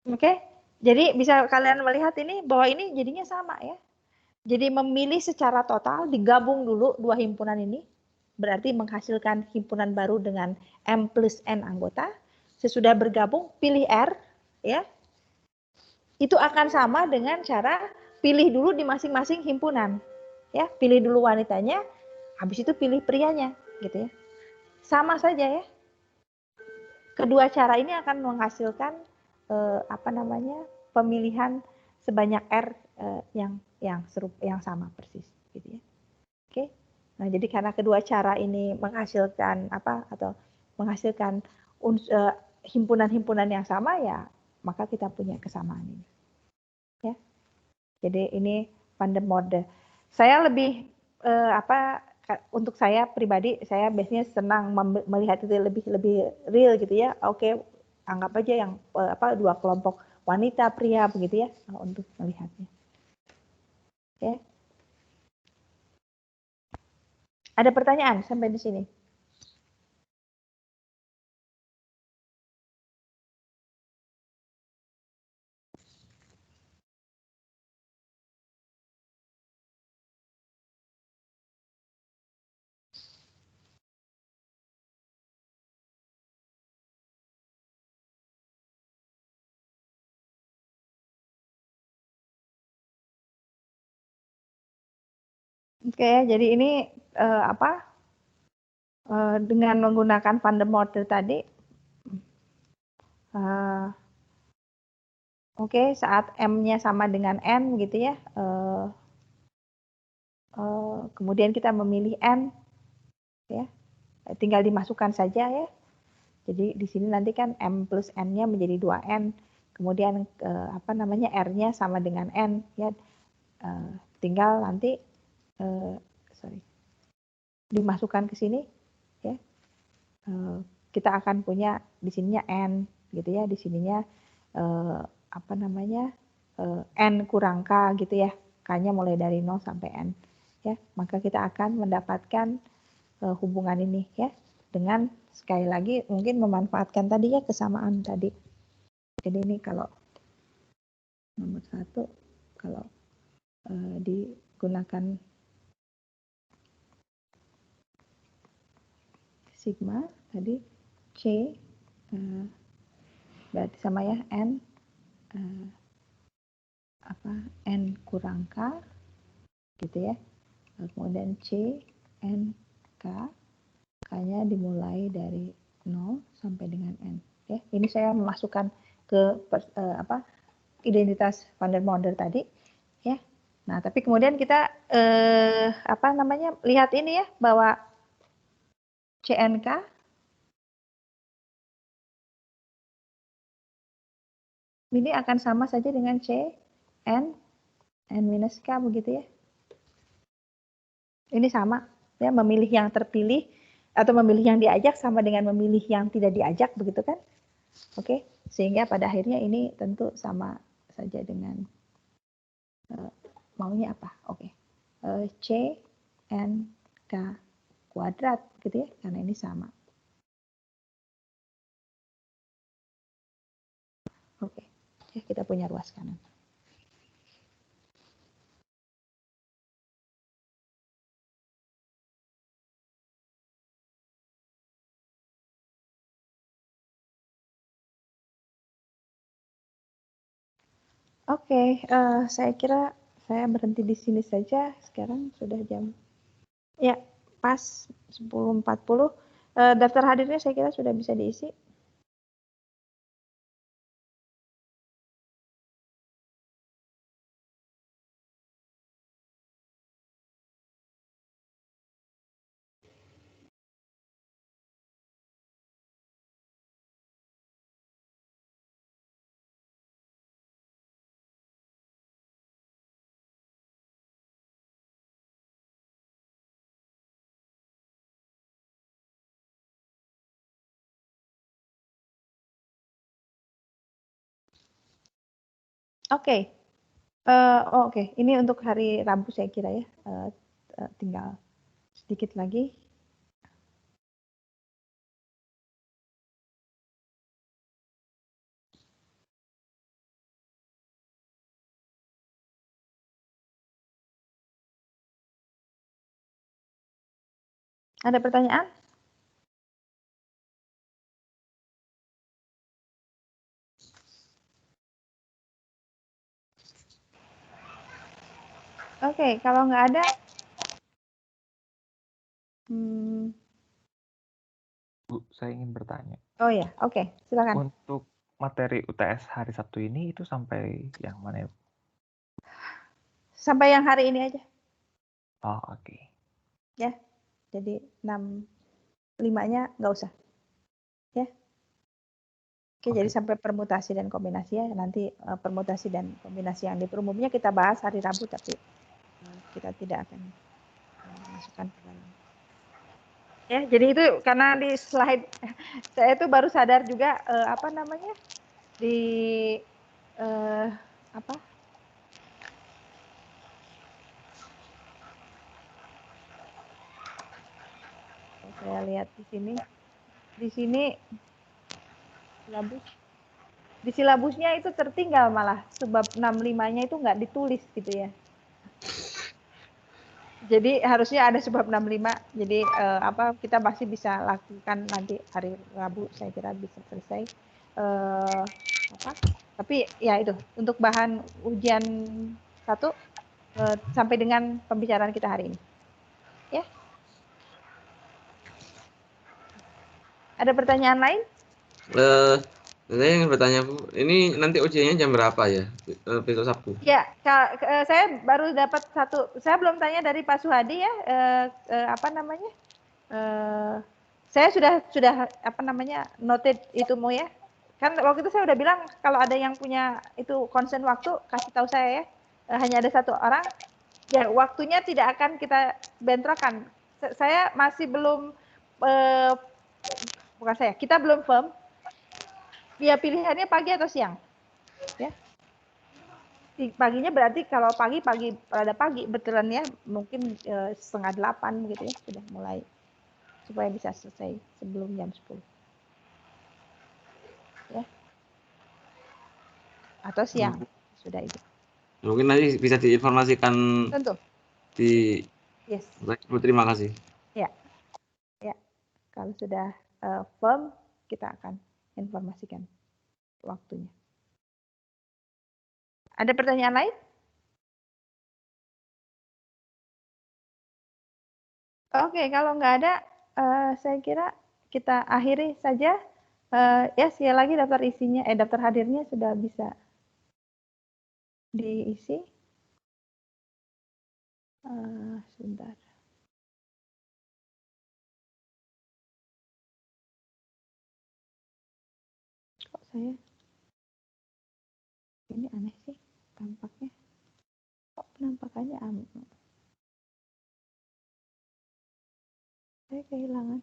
Speaker 1: Oke. Jadi bisa kalian melihat ini bahwa ini jadinya sama ya. Jadi memilih secara total, digabung dulu dua himpunan ini, berarti menghasilkan himpunan baru dengan M plus N anggota. Sesudah bergabung, pilih R, ya. Itu akan sama dengan cara pilih dulu di masing-masing himpunan. Ya, pilih dulu wanitanya, habis itu pilih prianya, gitu ya. Sama saja ya. Kedua cara ini akan menghasilkan pemilihan sebanyak R yang sama persis, gitu ya. Oke. Nah, jadi karena kedua cara ini menghasilkan himpunan-himpunan yang sama ya, maka kita punya kesamaan ini. Ya. Jadi ini Van der Morde. Saya lebih untuk saya pribadi, saya biasanya senang melihat itu lebih real gitu ya. Oke, anggap aja yang dua kelompok wanita pria begitu ya untuk melihatnya. Oke. Ada pertanyaan sampai di sini? Oke, jadi ini dengan menggunakan Van der Morde tadi, oke, saat M-nya sama dengan N gitu ya, kemudian kita memilih N, ya, tinggal dimasukkan saja ya. Jadi di sini nanti kan M plus N-nya menjadi 2N, kemudian R-nya sama dengan N, ya, tinggal nanti dimasukkan ke sini, ya. Kita akan punya di sininya N, gitu ya, di sininya N kurang K gitu ya, K-nya mulai dari 0 sampai N, ya. Maka kita akan mendapatkan hubungan ini ya, dengan sekali lagi mungkin memanfaatkan tadi ya kesamaan tadi. Jadi ini kalau nomor 1 kalau digunakan sigma tadi C berarti sama ya N N kurang K gitu ya, kemudian C N K, K-nya dimulai dari 0 sampai dengan N ya. Ini saya memasukkan ke identitas Van der Morde tadi ya. Nah, tapi kemudian kita lihat ini ya, bahwa CNK ini akan sama saja dengan C N minus K begitu ya. Ini sama ya, memilih yang terpilih atau memilih yang diajak sama dengan memilih yang tidak diajak begitu kan. Oke, sehingga pada akhirnya ini tentu sama saja dengan maunya apa. Oke. C N K kuadrat gitu ya, karena ini sama. Oke. Ya, kita punya ruas kanan. Oke, saya kira saya berhenti di sini saja. Sekarang sudah jam, ya pas 10.40. Daftar hadirnya saya kira sudah bisa diisi. Oke. Oke. Ini untuk hari Rabu saya kira ya. Tinggal sedikit lagi. Ada pertanyaan? Oke, kalau nggak ada,
Speaker 7: Bu, saya ingin bertanya.
Speaker 1: oh ya, oke, silakan.
Speaker 7: Untuk materi UTS hari Sabtu ini itu sampai yang mana ya?
Speaker 1: Sampai yang hari ini aja.
Speaker 7: Oh, oke.
Speaker 1: Ya, jadi 6-5-nya nggak usah. Ya. Oke, jadi sampai permutasi dan kombinasi ya. Nanti permutasi dan kombinasi yang di perumumnya kita bahas hari Rabu, tapi kita tidak akan masukkan ke dalam. Ya, jadi itu karena di slide saya itu baru sadar juga apa namanya di apa? Saya lihat di sini silabus. Di silabusnya itu tertinggal malah sebab 65-nya itu nggak ditulis gitu ya. Jadi harusnya ada sebab 65. Jadi apa kita masih bisa lakukan nanti hari Rabu, saya kira bisa selesai. Apa? Tapi ya itu untuk bahan ujian 1 sampai dengan pembicaraan kita hari ini. Ya. Ada pertanyaan lain?
Speaker 2: Saya ingin bertanya Bu, ini nanti ujiannya jam berapa ya? Besok Sabtu.
Speaker 1: Ya, saya baru dapat satu. Saya belum tanya dari Pak Suhadi ya, apa namanya? Saya sudah apa namanya noted itu mau ya. Kan waktu itu saya udah bilang kalau ada yang punya itu concern waktu kasih tahu saya ya. Hanya ada 1 orang. Ya, waktunya tidak akan kita bentrokan. Saya masih belum bukan saya, kita belum firm. Dia pilihannya pagi atau siang. Ya. Paginya berarti kalau pagi pada pagi betulan ya mungkin 7:30 gitu ya sudah mulai supaya bisa selesai sebelum jam 10 ya atau siang sudah itu
Speaker 2: Mungkin nanti bisa diinformasikan
Speaker 1: tentu
Speaker 2: di
Speaker 1: yes
Speaker 2: Bu, terima kasih.
Speaker 1: ya kalau sudah firm kita akan informasikan waktunya. Ada pertanyaan lain? Oke, kalau nggak ada, saya kira kita akhiri saja. Ya, sekali lagi daftar isinya, daftar hadirnya sudah bisa diisi. Sebentar. Kok saya ini aneh sih tampaknya. Kok penampakannya aneh? Saya kehilangan.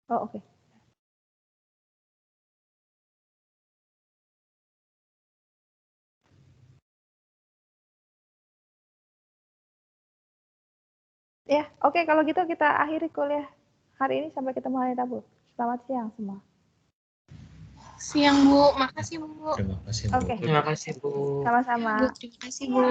Speaker 1: Oh, oke. Ya, oke kalau gitu kita akhiri kuliah hari ini sampai ketemu hari Rabu. Selamat siang semua.
Speaker 9: Siang Bu, makasih Bu.
Speaker 4: Terima kasih Bu.
Speaker 1: Oke.
Speaker 3: Terima kasih Bu.
Speaker 1: Sama-sama.
Speaker 9: Terima kasih Bu.